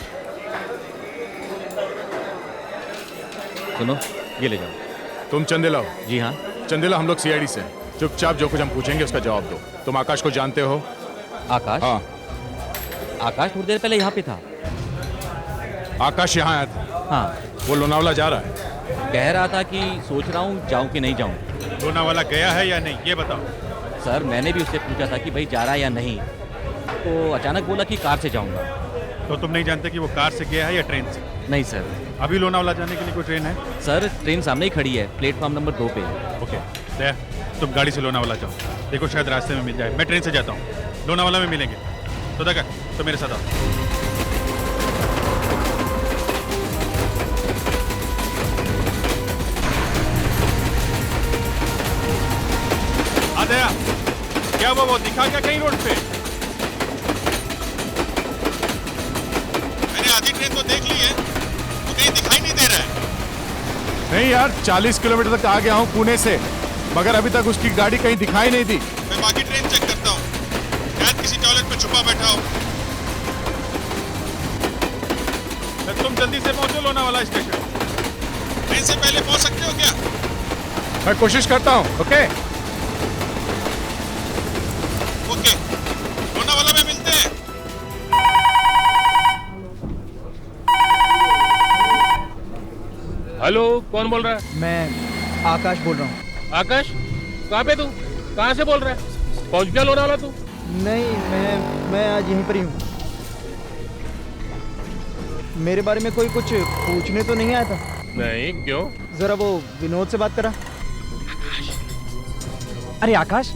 सुनो, ये ले जाओ।
तुम चंदेला हो?
जी हाँ।
चंदेला, हम लोग सीआईडी से हैं। चुपचाप जो कुछ हम पूछेंगे उसका जवाब दो। तुम आकाश को जानते हो?
आकाश?
हाँ।
आकाश थोड़ी देर पहले यहाँ पे था।
आकाश यहाँ आया था?
हाँ।
वो लोनावाला जा रहा है?
कह रहा था कि सोच रहा हूँ जाऊँ कि नहीं जाऊँ।
लोनावाला गया है या नहीं, ये बताओ।
सर मैंने भी उससे पूछा था कि भाई जा रहा है या नहीं, तो अचानक बोला कि कार से जाऊँगा।
तो तुम नहीं जानते कि वो कार से गया है या ट्रेन से?
नहीं सर।
अभी लोनावाला जाने के लिए कोई ट्रेन है?
सर ट्रेन सामने ही खड़ी है, प्लेटफॉर्म नंबर 2 पे।
ओके दया, तुम गाड़ी से लोनावाला जाओ, देखो शायद रास्ते में मिल जाए। मैं ट्रेन से जाता हूँ, लोनावाला में मिलेंगे। तो देखा तो मेरे साथ आओ। दया, क्या वो दिखा क्या कहीं रोड पे?
मैंने आधी ट्रेन तो देख ली है, तो कहीं दिखाई नहीं दे रहा है।
नहीं यार, 40 किलोमीटर तक आ गया हूँ पुणे से, मगर अभी तक उसकी गाड़ी कहीं दिखाई नहीं दी।
मैं बाकी ट्रेन चेक करता हूँ, शायद किसी टॉयलेट में छुपा बैठा हो।
तुम जल्दी से पहुंचो लोनावाला स्टेशन।
ट्रेन से पहले पहुंच सकते हो क्या?
मैं कोशिश करता हूँ। ओके
ओके, लोनावाला में मिलते हैं।
हेलो, कौन बोल रहा है?
मैं आकाश बोल रहा हूँ।
आकाश, कहाँ पे तू? कहाँ से बोल रहा है? पहुंच गया लोनावाला तू?
नहीं, मैं आज यहीं पर ही हूँ। मेरे बारे में कोई कुछ पूछने तो नहीं आया था?
नहीं, क्यों?
जरा वो विनोद से बात करा।
अरे आकाश,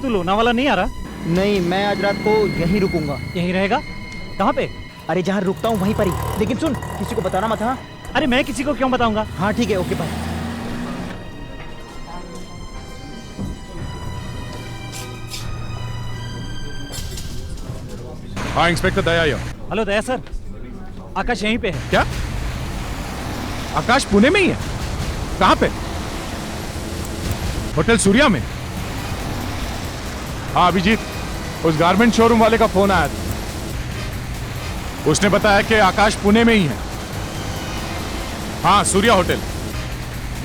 तू लोनावाला नहीं आ रहा?
नहीं, मैं आज रात को यहीं रुकूंगा।
यहीं रहेगा? कहाँ पे?
अरे जहाँ रुकता हूँ वहीं पर ही, लेकिन सुन, किसी को बताना मत। हाँ?
अरे मैं किसी को क्यों बताऊंगा?
हाँ ठीक है, ओके बाय।
हाँ इंस्पेक्टर दया आया।
हेलो दया सर, आकाश यहीं पे है।
क्या? आकाश पुणे में ही है? कहाँ पे? होटल सूर्या में? हाँ अभिजीत, उस गारमेंट शोरूम वाले का फोन आया था, उसने बताया कि आकाश पुणे में ही है। हाँ सूर्या होटल।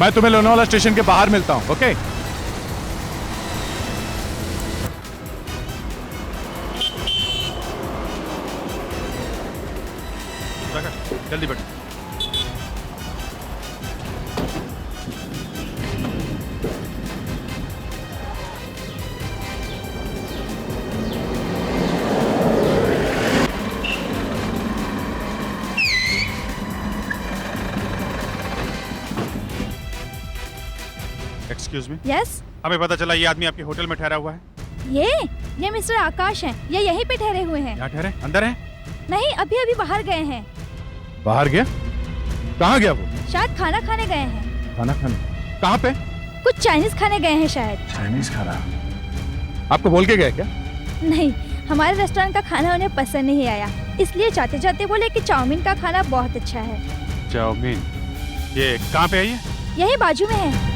मैं तुम्हें लोनावाला स्टेशन के बाहर मिलता हूँ। ओके जल्दी बैठो। Excuse me.
यस।
हमें पता चला ये आदमी आपके होटल में ठहरा हुआ है।
ये मिस्टर आकाश हैं। ये यहीं पे ठहरे हुए हैं।
यहाँ ठहरे? अंदर है?
नहीं, अभी बाहर गए हैं।
बाहर गया? कहाँ गया वो?
शायद खाना खाने गए हैं।
खाना खाने? कहाँ पे?
कुछ चाइनीज खाने गए हैं शायद।
चाइनीज खाना? आपको बोल के गए क्या?
नहीं, हमारे रेस्टोरेंट का खाना उन्हें पसंद नहीं आया, इसलिए जाते जाते बोले कि चाउमीन का खाना बहुत अच्छा है।
चाउमीन? ये कहाँ पे है ये?
यही बाजू में है।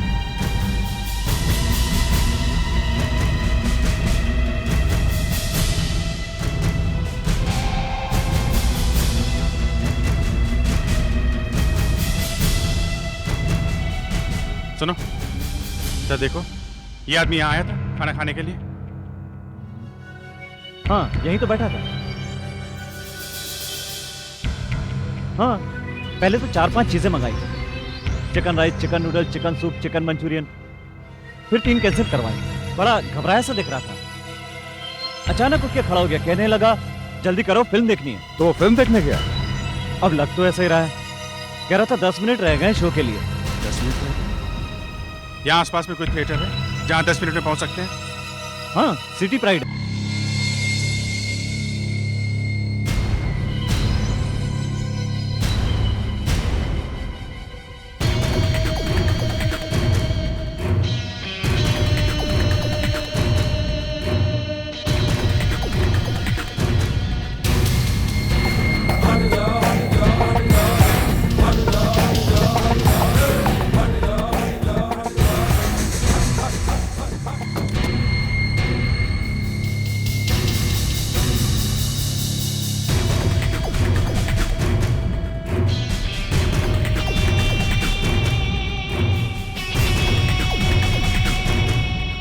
सुनो, तो देखो, ये आदमी यहाँ आया था खाना खाने के लिए।
हाँ यहीं तो बैठा था। हाँ पहले तो 4-5 चीजें मंगाई, chicken rice, chicken noodle, chicken soup, chicken Manchurian, फिर 3 कैंसिल करवाई। बड़ा घबराया सा दिख रहा था। अचानक उठ के खड़ा हो गया, कहने लगा जल्दी करो फिल्म देखनी है।
तो वो फिल्म देखने गया?
अब लग तो ऐसा ही रहा है। कह रहा था 10 मिनट रह गए शो के लिए।
10 मिनट? यहाँ आसपास में कोई थिएटर है जहाँ 10 मिनट में पहुँच सकते हैं?
हाँ, सिटी प्राइड।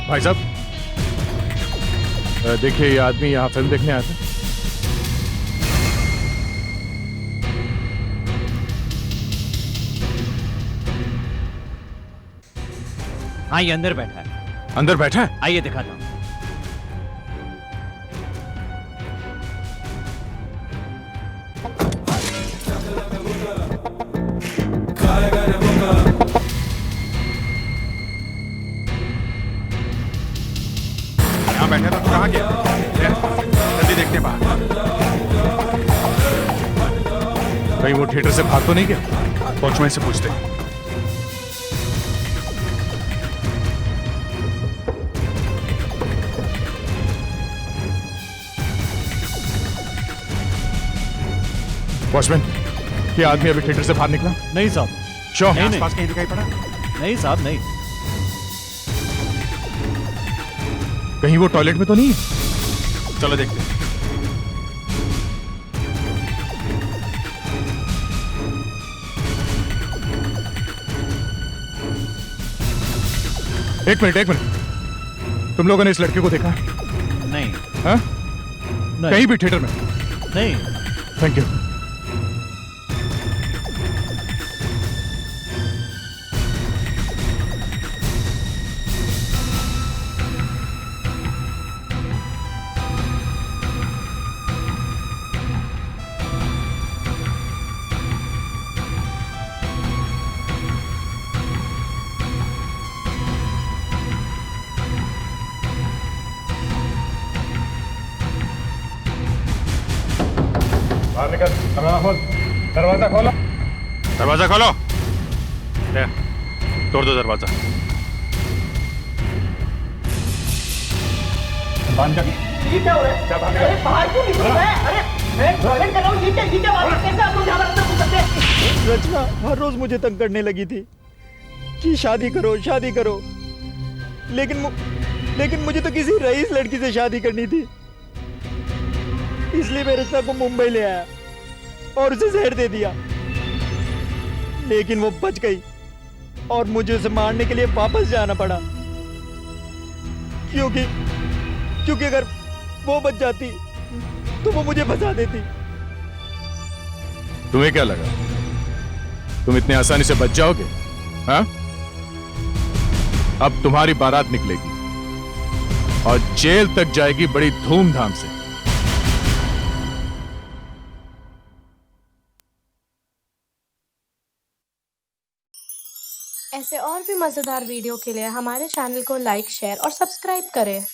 भाई साहब देखिए, ये आदमी यहाँ फिल्म देखने आया था।
हाँ, ये अंदर बैठा है।
अंदर बैठा है?
आइए दिखाता हूँ।
यहाँ बैठे तो कहाँ गया? जल्दी देखते हैं बाहर। कहीं वो थिएटर से भाग तो नहीं गया? वॉचमैन से पूछते हैं। वॉचमैन, ये आदमी अभी थिएटर से बाहर निकला?
नहीं साहब।
श्योर?
नहीं,
आसपास कहीं दिखाई पड़ा?
नहीं साहब, नहीं।
कहीं वो टॉयलेट में तो नहीं है? चलो देखते हैं। एक मिनट। तुम लोगों ने इस लड़के को देखा है?
नहीं।
हाँ?
नहीं।
कहीं भी थिएटर में?
नहीं।
Thank you. बाहर निकल। दरवाजा खोलो। दरवाजा खोलो। तोड़ दो दरवाजा। बंद कर।
ये क्या हो रहा है? अरे बाहर क्यों निकल रहा है? अरे मैं टॉयलेट कर रहा हूँ। ये क्या बात है? कैसे आप लोग यहाँ पर अंदर घुस सकते हैं?
रचना हर रोज मुझे तंग करने लगी थी कि शादी करो, शादी करो। लेकिन मुझे तो किसी रईस लड़की से शादी करनी थी, इसलिए मैं रचना को मुंबई ले आया और उसे जहर दे दिया। लेकिन वो बच गई और मुझे उसे मारने के लिए वापस जाना पड़ा, क्योंकि अगर वो बच जाती तो वो मुझे फंसा देती।
तुम्हें क्या लगा तुम इतने आसानी से बच जाओगे? हाँ? अब तुम्हारी बारात निकलेगी और जेल तक जाएगी बड़ी धूमधाम से।
ऐसे और भी मजेदार वीडियो के लिए हमारे चैनल को लाइक, शेयर और सब्सक्राइब करें।